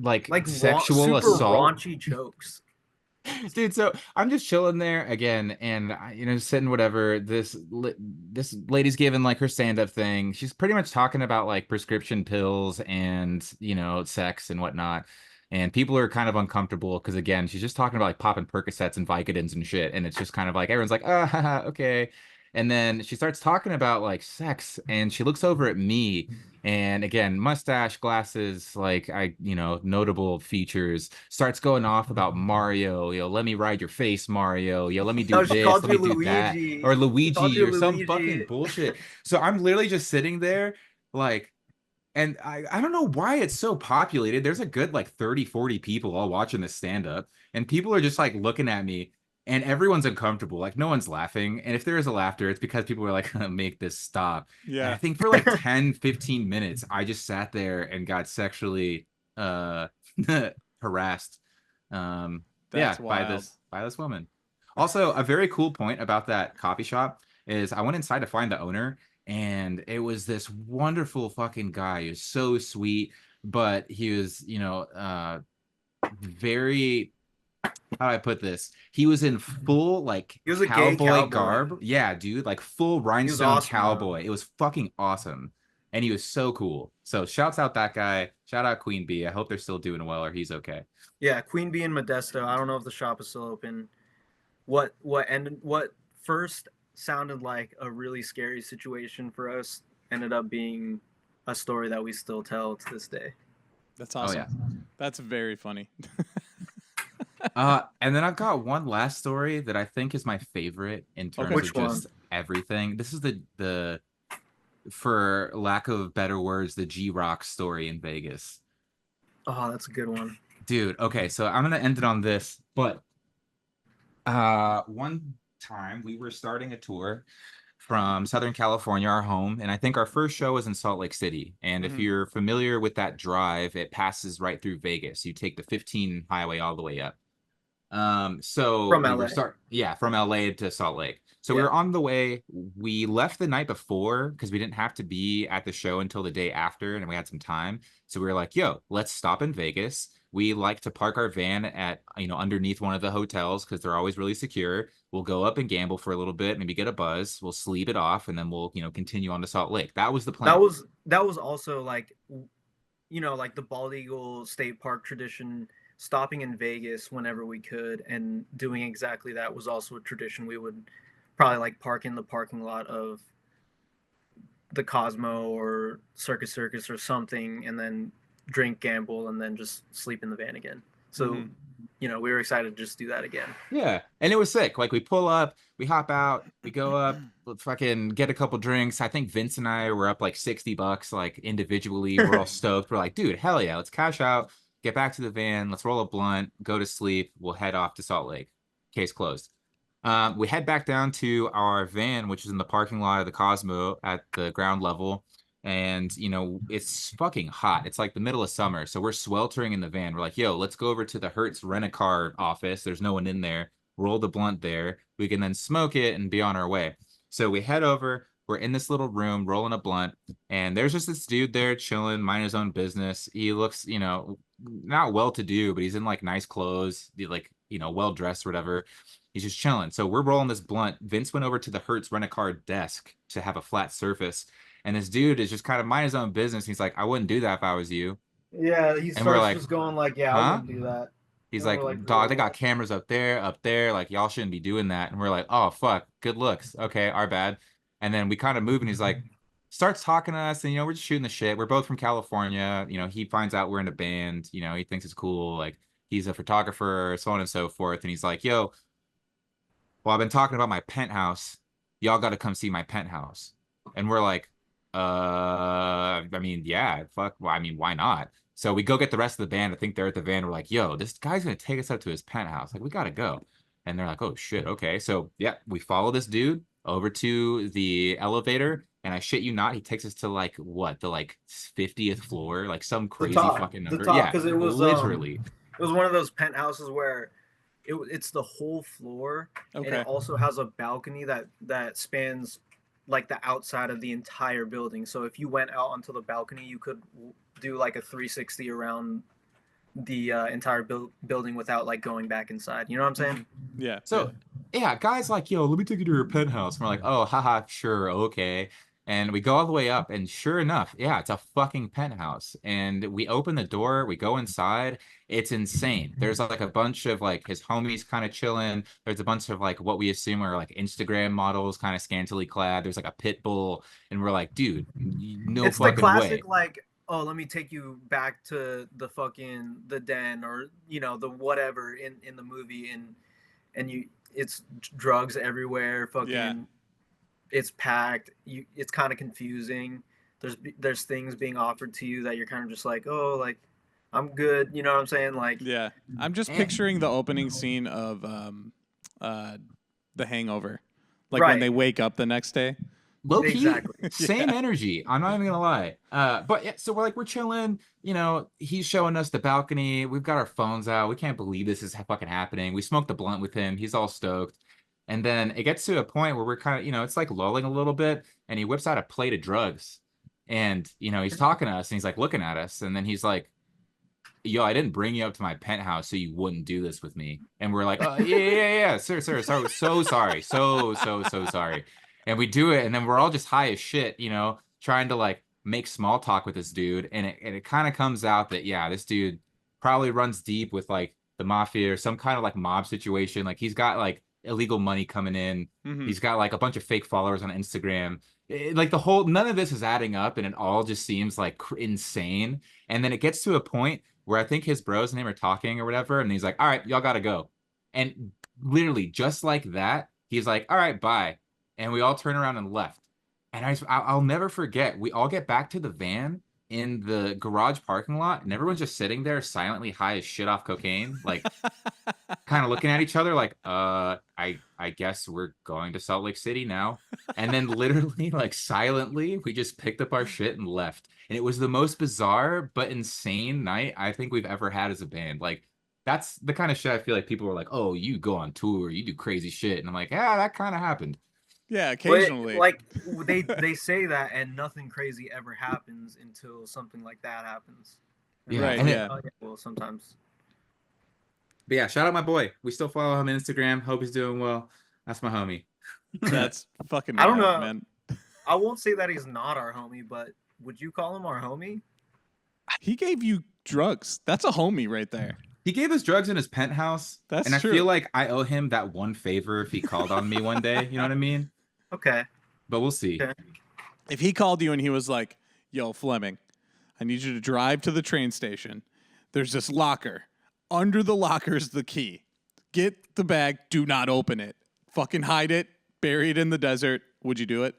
Like sexual super assault. raunchy jokes. Dude, so I'm just chilling there again, and sitting whatever. This lady's giving like her stand-up thing. She's pretty much talking about like prescription pills and sex and whatnot. And people are kind of uncomfortable because again, she's just talking about like popping Percocets and Vicodins and shit, and it's just kind of like everyone's like, okay. And then she starts talking about like sex, and she looks over at me, and again, mustache, glasses, like notable features, starts going off about Mario, let me ride your face, Mario, let me do this, let me do that, or Luigi, or some fucking bullshit. So I'm literally just sitting there like, and I don't know why it's so populated. There's a good like 30, 40 people all watching this stand up, and people are just like looking at me. And everyone's uncomfortable. Like, no one's laughing. And if there is a laughter, it's because people are like, make this stop. Yeah. And I think for like 10, 15 minutes, I just sat there and got sexually harassed. By this woman. Also, a very cool point about that coffee shop is I went inside to find the owner, and it was this wonderful fucking guy. He was so sweet, but he was, very... How do I put this? He was in full like he was a cowboy garb. Yeah, dude, like full rhinestone awesome, cowboy. It was fucking awesome. And he was so cool. So shouts out that guy. Shout out Queen Bee. I hope they're still doing well or he's okay. Yeah, Queen Bee in Modesto. I don't know if the shop is still open. What first sounded like a really scary situation for us ended up being a story that we still tell to this day. That's awesome. Oh, yeah. That's very funny. And then I've got one last story that I think is my favorite in terms of just everything. This is the for lack of better words, the G-Rock story in Vegas. Oh, that's a good one. Dude, okay, so I'm gonna end it on this, but one time we were starting a tour from Southern California, our home, and I think our first show was in Salt Lake City. And if you're familiar with that drive, it passes right through Vegas. You take the 15 highway all the way up. So from LA. From LA to Salt Lake. So we were on the way. We left the night before because we didn't have to be at the show until the day after, and we had some time. So we were like, yo, let's stop in Vegas. We like to park our van at, underneath one of the hotels because they're always really secure. We'll go up and gamble for a little bit, maybe get a buzz. We'll sleep it off, and then we'll, continue on to Salt Lake. That was the plan. That was also like, like the Bald Eagle State Park tradition. Stopping in Vegas whenever we could and doing exactly that was also a tradition. We would probably like park in the parking lot of the Cosmo or Circus or something, and then drink, gamble, and then just sleep in the van again. So, we were excited to just do that again. Yeah, and it was sick. Like, we pull up, we hop out, we go up, let's fucking get a couple drinks. I think Vince and I were up like $60, like individually. We're all stoked. We're like, dude, hell yeah, let's cash out. get back to the van. Let's roll a blunt, go to sleep. We'll head off to Salt Lake. Case closed. We head back down to our van, which is in the parking lot of the Cosmo at the ground level. And, it's fucking hot. It's like the middle of summer. So we're sweltering in the van. We're like, yo, let's go over to the Hertz rent-a-car office. There's no one in there. Roll the blunt there. We can then smoke it and be on our way. So we head over. We're in this little room rolling a blunt. And there's just this dude there chilling, mind his own business. He looks, not well-to-do, but he's in like nice clothes, like, well-dressed or whatever. He's just chilling. So we're rolling this blunt. Vince went over to the Hertz rent-a-car desk to have a flat surface. And this dude is just kind of mind his own business. He's like, I wouldn't do that if I was you. Yeah, he And we're starts like, just going like, yeah, I huh? wouldn't do that. He's And like, we're like, dog, they got "What?" cameras up there. Like, y'all shouldn't be doing that. And we're like, oh, fuck, good looks. Okay, our bad. And then we kind of move and he's like, starts talking to us. And, we're just shooting the shit. We're both from California. He finds out we're in a band. He thinks it's cool. Like, he's a photographer, so on and so forth. And he's like, yo, well, I've been talking about my penthouse. Y'all got to come see my penthouse. And we're like, I mean, yeah, fuck. Well, I mean, why not? So we go get the rest of the band. I think they're at the van. We're like, yo, this guy's going to take us up to his penthouse. Like, we got to go. And they're like, oh, shit. Okay. So, yeah, we follow this dude over to the elevator. And I shit you not, he takes us to like, what, the like 50th floor? Like some crazy fucking number. Yeah, because it was literally. It was one of those penthouses where it's the whole floor, and Okay. it also has a balcony that spans like the outside of the entire building. So if you went out onto the balcony, you could do like a 360 around the entire building without like going back inside. You know what I'm saying? Yeah. So, yeah, guys like, yo, let me take you to your penthouse. And we're like, oh, haha, sure, okay. And we go all the way up, and sure enough, yeah, it's a fucking penthouse. And we open the door, we go inside. It's insane. There's like a bunch of like his homies kind of chilling. There's a bunch of like what we assume are like Instagram models, kind of scantily clad. There's like a pit bull, and we're like, dude, no It's fucking the classic way. like, oh, let me take you back to the den, or the whatever in the movie, and it's drugs everywhere, fucking. Yeah. It's packed. It's kind of confusing. There's things being offered to you that you're kind of just like, oh, like I'm good. You know what I'm saying? Like, Yeah. I'm just Eh. picturing the opening scene of The Hangover. Like when Right. they wake up the next day. Low key, Exactly. same energy. I'm not even gonna lie. But yeah, so we're chilling. He's showing us the balcony. We've got our phones out. We can't believe this is fucking happening. We smoked a blunt with him. He's all stoked. And then it gets to a point where we're kind of, it's like lulling a little bit. And he whips out a plate of drugs. And, he's talking to us and he's like looking at us. And then he's like, yo, I didn't bring you up to my penthouse so you wouldn't do this with me. And we're like, oh, yeah. Sir, sorry. So sorry. So sorry. And we do it. And then we're all just high as shit, trying to like make small talk with this dude. And it kind of comes out that, yeah, this dude probably runs deep with like the mafia or some kind of like mob situation. Like he's got like illegal money coming in. Mhm. He's got like a bunch of fake followers on Instagram. Like none of this is adding up, and it all just seems like insane. And then it gets to a point where I think his bros and him are talking or whatever, and he's like, all right, y'all gotta go. And literally just like that, he's like, all right, bye. And we all turn around and left. And I'll never forget, we all get back to the van in the garage parking lot, and everyone's just sitting there silently high as shit off cocaine, like kind of looking at each other like, I guess we're going to Salt Lake City now. And then literally, like silently, we just picked up our shit and left. And it was the most bizarre but insane night I think we've ever had as a band. Like, that's the kind of shit I feel like people were like, oh, you go on tour, you do crazy shit. And I'm like, yeah, that kind of happened. Yeah, occasionally. Like they say that, and nothing crazy ever happens until something like that happens. Yeah, Right, and yeah. Oh, yeah. Well, sometimes. But yeah, shout out my boy. We still follow him on Instagram. Hope he's doing well. That's my homie. That's fucking I don't wild, know. man. I won't say that he's not our homie, but would you call him our homie? He gave you drugs. That's a homie right there. He gave us drugs in his penthouse. That's and true. I feel like I owe him that one favor if he called on me one day. You know what I mean? Okay. But we'll see. Okay. If he called you and he was like, yo, Fleming, I need you to drive to the train station. There's this locker. Under the locker is the key. Get the bag. Do not open it. Fucking hide it. Bury it in the desert. Would you do it?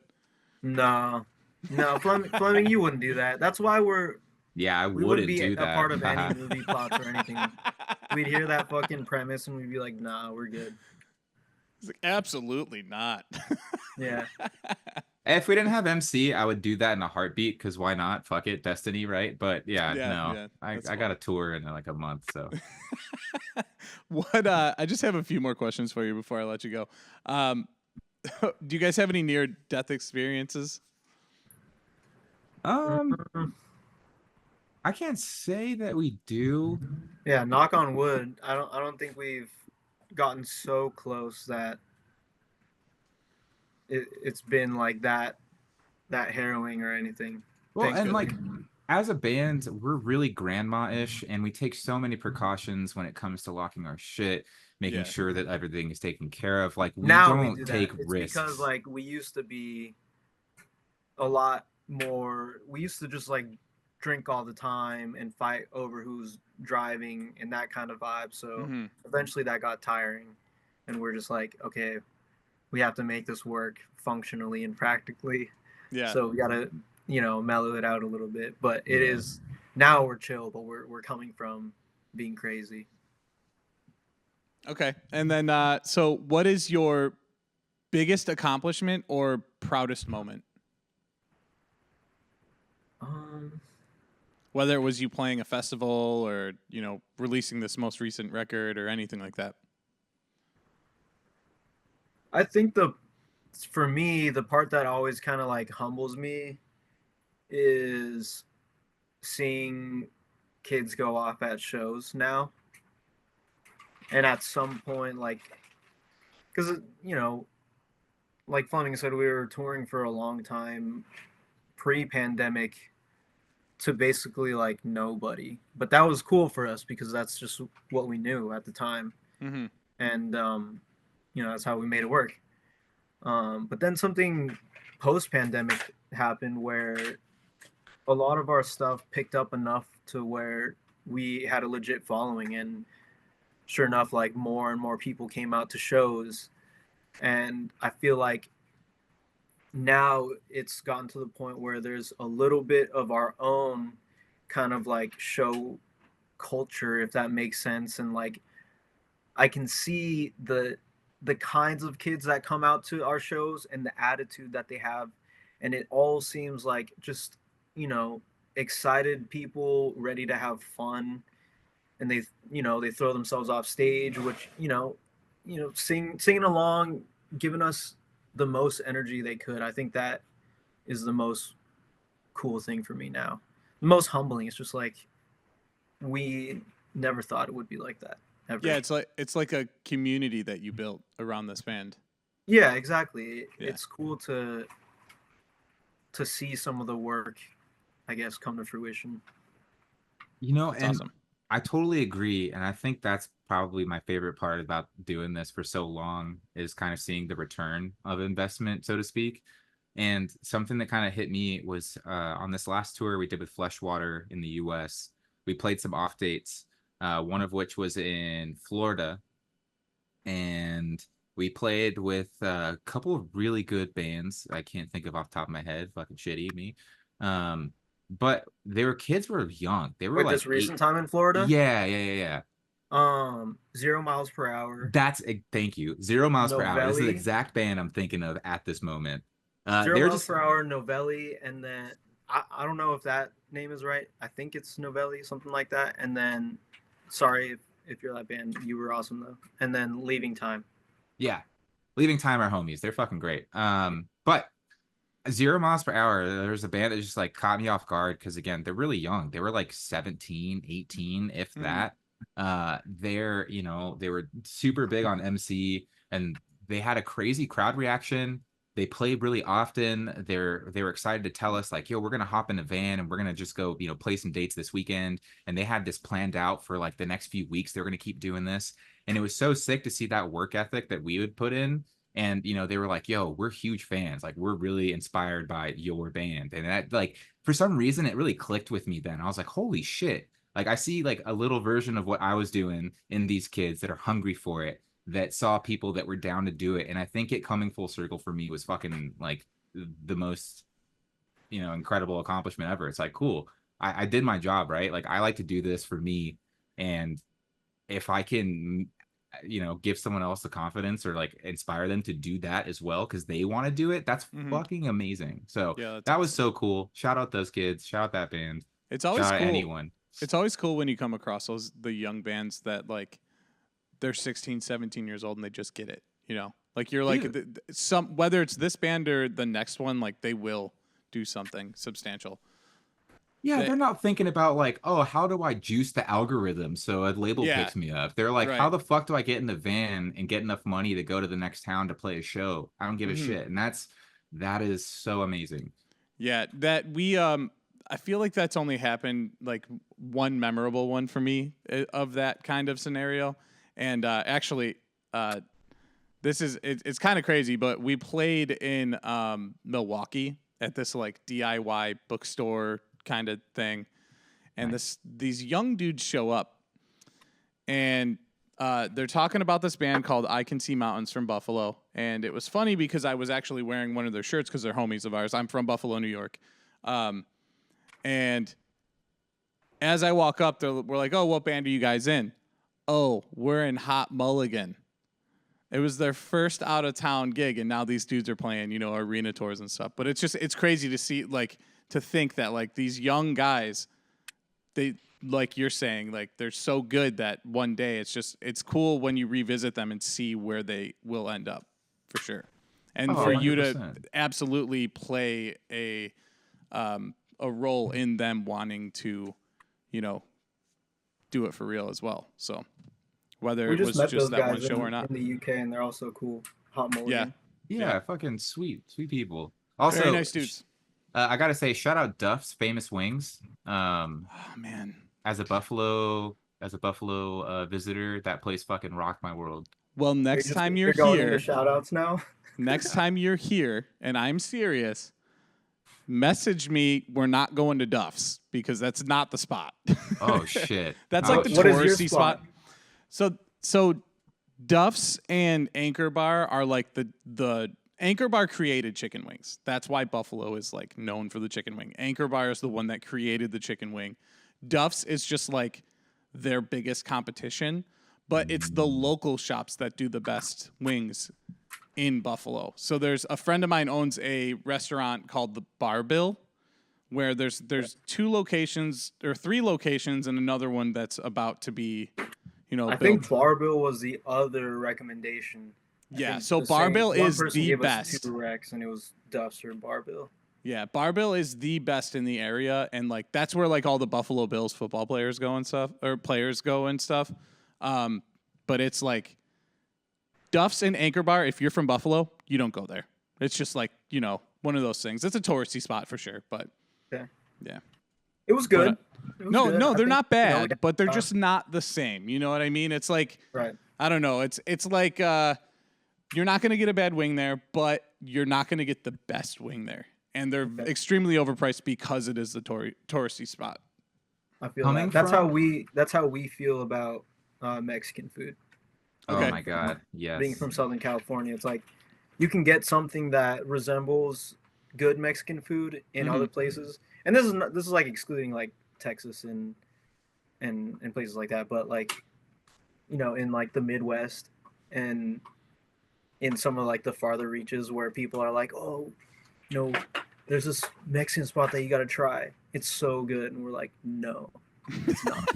No, Fleming, you wouldn't do that. That's why we're Yeah, I We wouldn't wouldn't be do a part that. of any movie plots or anything. We'd hear that fucking premise and we'd be like, nah, we're good. It's like, absolutely not. Yeah. If we didn't have MC, I would do that in a heartbeat because why not? Fuck it, Destiny, right? But yeah, no, yeah, I that's got fine. a tour in like a month, so What? I just have a few more questions for you before I let you go. Do you guys have any near-death experiences? Mm, I can't say that we do. yeah, knock on wood. I don't think we've gotten so close that it's been like that harrowing or anything. Well, Thank and like goodness. as a band, we're really grandma-ish, and we take so many precautions when it comes to locking our shit, making Yeah. sure that everything is taken care of. Like we Now we don't do take that. It's because risks. like we used to be a lot more. We used to just like drink all the time and fight over who's driving and that kind of vibe. So Mm-hmm. eventually that got tiring, and we're just like, okay, we have to make this work functionally and practically. Yeah. So we gotta, mellow it out a little bit. But it Yeah. is now we're chill, but we're coming from being crazy. Okay. And then, so what is your biggest accomplishment or proudest moment? Um, Whether it was you playing a festival or, releasing this most recent record or anything like that. I think for me, the part that always kind of like humbles me is seeing kids go off at shows now. And at some point, like, because, like Fleming said, we were touring for a long time pre-pandemic to basically like nobody. But that was cool for us because that's just what we knew at the time. Mm-hmm. And, that's how we made it work. But then something post-pandemic happened where a lot of our stuff picked up enough to where we had a legit following, and sure enough, like more and more people came out to shows, and I feel like now it's gotten to the point where there's a little bit of our own kind of like show culture, if that makes sense. And like I can see the kinds of kids that come out to our shows and the attitude that they have, and it all seems like just, excited people ready to have fun, and they throw themselves off stage, which singing along, giving us the most energy they could. I think that is the most cool thing for me now. The most humbling. It's just like we never thought it would be like that ever. Yeah, it's like a community that you built around this band. Yeah, exactly. Yeah. It's cool to see some of the work, I guess, come to fruition. That's And awesome. I totally agree. And I think that's probably my favorite part about doing this for so long is kind of seeing the return of investment, so to speak. And something that kind of hit me was on this last tour we did with Fleshwater in the US, we played some off dates, one of which was in Florida. And we played with a couple of really good bands. I can't think of off the top of my head. Fucking shitty me. But their kids were young. They were Wait, like this recent 8. time in Florida? Yeah. 0 miles per hour. Thank you. 0 miles per hour. This is the Novelli. exact band I'm thinking of at this moment. 0 They're miles just per hour, Novelli, and then I don't know if that name is right. I think it's Novelli, something like that. And then, sorry if you're that band, you were awesome though. And then Leaving Time. yeah. Leaving Time are homies. They're fucking great. But 0 miles per hour, there's a band that just like caught me off guard because again, they're really young. They were like 17, 18, if that. They were super big on MC and they had a crazy crowd reaction. They played really often. They were excited to tell us like, yo, we're gonna hop in a van and we're gonna just go, play some dates this weekend. And they had this planned out for like the next few weeks. They're gonna keep doing this. And it was so sick to see that work ethic that we would put in. And they were like, yo, we're huge fans. Like, we're really inspired by your band. And that, like, for some reason, it really clicked with me then. I was like, holy shit. Like, I see like a little version of what I was doing in these kids that are hungry for it, that saw people that were down to do it. And I think it coming full circle for me was fucking like the most, incredible accomplishment ever. It's like, cool. I did my job, right? Like I like to do this for me, and if I can, give someone else the confidence or like inspire them to do that as well because they want to do it, that's fucking amazing. So Yeah, that's that was awesome. so cool. Shout out those kids. Shout out that band. It's always Shout out cool. anyone. It's always cool when you come across the young bands that like they're 16, 17 years old and they just get it, Like you're like whether it's this band or the next one, like they will do something substantial. Yeah, they're not thinking about like, oh, how do I juice the algorithm so a label picks me up? They're like, how the fuck do I get in the van and get enough money to go to the next town to play a show? I don't give a shit. And that is so amazing. Yeah, that we I feel like that's only happened like one memorable one for me of that kind of scenario. And actually, it's kind of crazy, but we played in Milwaukee at this like DIY bookstore kind of thing, and these young dudes show up, and they're talking about this band called I Can See Mountains from Buffalo. And it was funny because I was actually wearing one of their shirts because they're homies of ours. I'm from Buffalo, New York. And as I walk up, we're like, oh, what band are you guys in? Oh, we're in Hot Mulligan. It was their first out of town gig, and now these dudes are playing, arena tours and stuff. But it's crazy to see, like, to think that like these young guys, they, like you're saying, like they're so good that one day it's cool when you revisit them and see where they will end up, for sure. And for 100%. You to absolutely play a role in them wanting to, do it for real as well. So whether it was just that one show or not. In the UK, and they're also cool. Hot Mulligan. Yeah, fucking sweet people. Also, very nice dudes. I gotta say, shout out Duff's Famous Wings. Oh man, as a Buffalo visitor, that place fucking rocked my world. Well, next time you're here, shout outs now. Next time you're here, and I'm serious, message me. We're not going to Duff's because that's not the spot. Oh shit, that's like the touristy spot. So Duff's and Anchor Bar are like the Anchor Bar created chicken wings. That's why Buffalo is like known for the chicken wing. Anchor Bar is the one that created the chicken wing. Duff's is just like their biggest competition, but it's the local shops that do the best wings in Buffalo. So there's a friend of mine owns a restaurant called the Bar Bill, where there's 2 locations or 3 locations and another one that's about to be, I think Bar Bill was the other recommendation. Yeah, so Bar Bill is the best. 2 recs, and it was Duff's or Bar Bill. Yeah, Bar Bill is the best in the area, and like that's where like all the Buffalo Bills football players go and stuff, or players go and stuff. But it's like Duff's and Anchor Bar. If you're from Buffalo, you don't go there. It's just like one of those things. It's a touristy spot for sure, but yeah, it was good. No, they're not bad, but they're just not the same. You know what I mean? It's like I don't know. It's like you're not going to get a bad wing there, but you're not going to get the best wing there. And they're extremely overpriced because it is the touristy spot. I feel that's how we feel about Mexican food. Okay. Oh my God. Yes. Being from Southern California, it's like you can get something that resembles good Mexican food in other places. And this is like excluding like Texas and places like that, but like in like the Midwest and in some of like the farther reaches where people are like, oh, there's this Mexican spot that you got to try. It's so good. And we're like, no, it's not.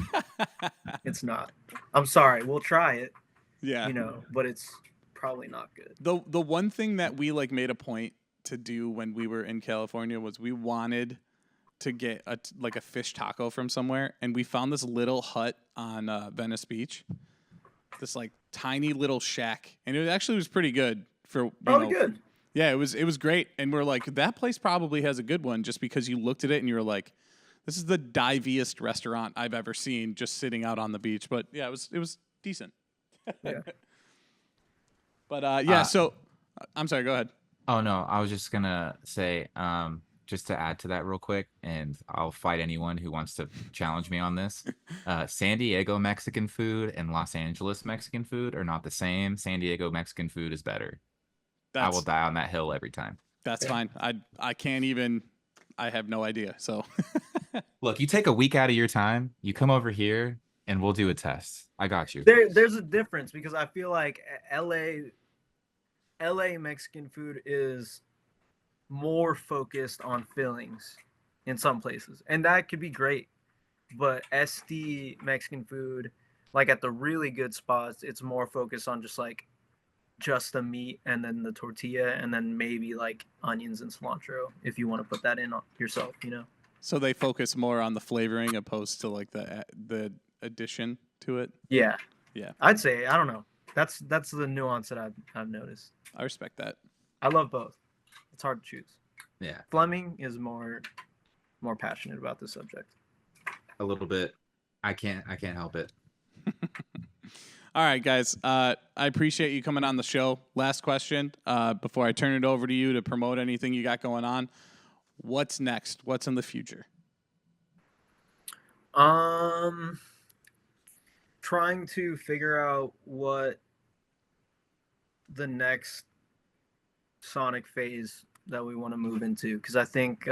It's not. I'm sorry. We'll try it. Yeah. But it's probably not good. The one thing that we like made a point to do when we were in California was we wanted to get a fish taco from somewhere. And we found this little hut on Venice Beach. This like tiny little shack, and it actually was pretty good for good. Yeah, it was great, and we're like, that place probably has a good one, just because you looked at it and you were like, this is the diviest restaurant I've ever seen, just sitting out on the beach. But yeah, it was decent. Yeah. But so I'm sorry. Go ahead. Oh no, I was just gonna say, just to add to that real quick, and I'll fight anyone who wants to challenge me on this. San Diego Mexican food and Los Angeles Mexican food are not the same. San Diego Mexican food is better. I will die on that hill every time. That's fine. I can't even. I have no idea. So Look, you take a week out of your time, you come over here, and we'll do a test. I got you. There's a difference because I feel like LA Mexican food is more focused on fillings in some places, and that could be great. But SD Mexican food, like at the really good spots, it's more focused on just the meat and then the tortilla and then maybe like onions and cilantro if you want to put that in yourself, you know. So they focus more on the flavoring opposed to like the addition to it. Yeah. Yeah. I'd say, I don't know. That's the nuance that I've noticed. I respect that. I love both. It's hard to choose. Yeah. Fleming is more passionate about the subject. A little bit. I can't help it. All right, guys. I appreciate you coming on the show. Last question before I turn it over to you to promote anything you got going on. What's next? What's in the future? Trying to figure out what the next sonic phase that we want to move into, because I think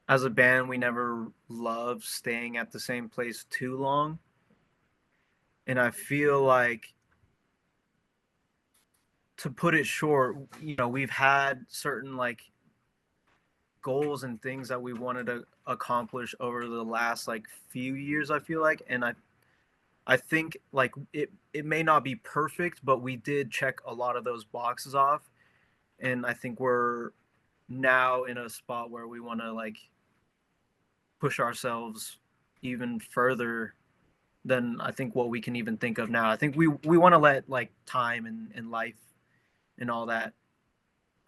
as a band we never loved staying at the same place too long, and I feel like, to put it short, you know, we've had certain like goals and things that we wanted to accomplish over the last like few years, I feel like, and I think like it may not be perfect, but we did check a lot of those boxes off, and I think we're now in a spot where we want to like push ourselves even further than I think what we can even think of now. I think we want to let like time and life and all that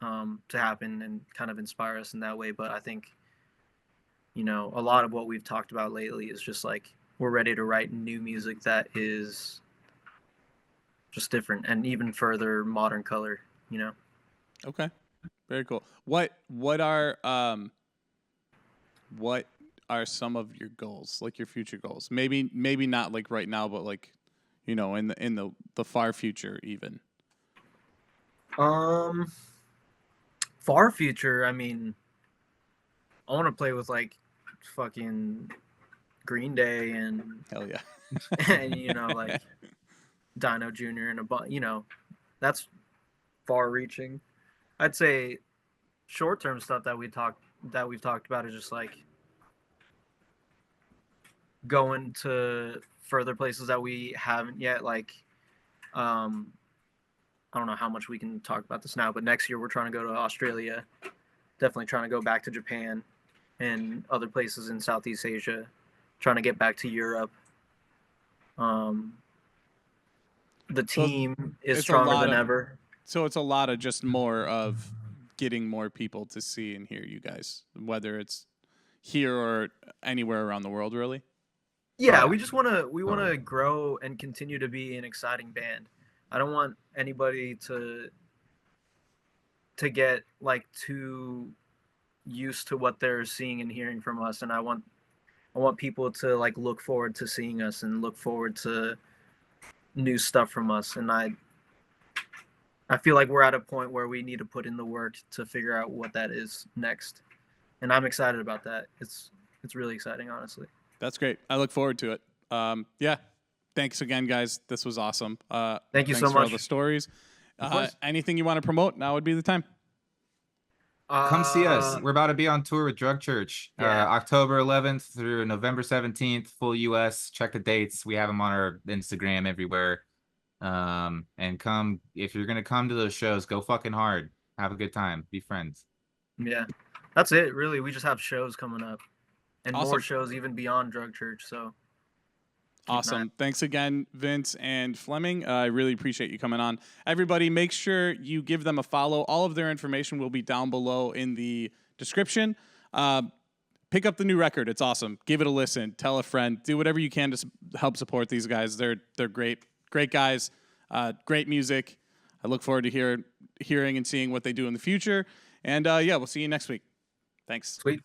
to happen and kind of inspire us in that way. But I think, you know, a lot of what we've talked about lately is just like we're ready to write new music that is just different and even further modern color, you know. Okay. Very cool. What are some of your goals, like your future goals? Maybe not like right now, but like, you know, in the far future even. Far future, I mean, I want to play with like fucking Green Day and Hell yeah. and you know, like Dino Jr. and you know, that's far reaching. I'd say short term stuff that we've talked about is just like going to further places that we haven't yet. Like, I don't know how much we can talk about this now, but next year we're trying to go to Australia. Definitely trying to go back to Japan and other places in Southeast Asia. Trying to get back to Europe. The team is stronger than ever. So it's a lot of just more of getting more people to see and hear you guys, whether it's here or anywhere around the world, really. Yeah, we just want to grow and continue to be an exciting band. I don't want anybody to get like too used to what they're seeing and hearing from us, and I want people to like look forward to seeing us and look forward to new stuff from us. And I feel like we're at a point where we need to put in the work to figure out what that is next, and I'm excited about that. It's really exciting, honestly. That's great. I look forward to it. Yeah. Thanks again, guys. This was awesome. Thank you so much for all much. the stories. Anything you want to promote, now would be the time. Come see us. We're about to be on tour with Drug Church. Yeah. October 11th through November 17th, full US. Check the dates. We have them on our Instagram everywhere. And come, if you're going to come to those shows, go fucking hard. Have a good time. Be friends. Yeah. That's it, really. We just have shows coming up. And Awesome. more shows even beyond Drug Church, so. Awesome. Thanks again, Vince and Fleming. I really appreciate you coming on. Everybody, make sure you give them a follow. All of their information will be down below in the description. Pick up the new record. It's awesome. Give it a listen. Tell a friend. Do whatever you can to help support these guys. They're great guys. Great music. I look forward to hearing and seeing what they do in the future. And yeah, we'll see you next week. Thanks. Sweet.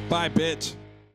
Bye, bitch.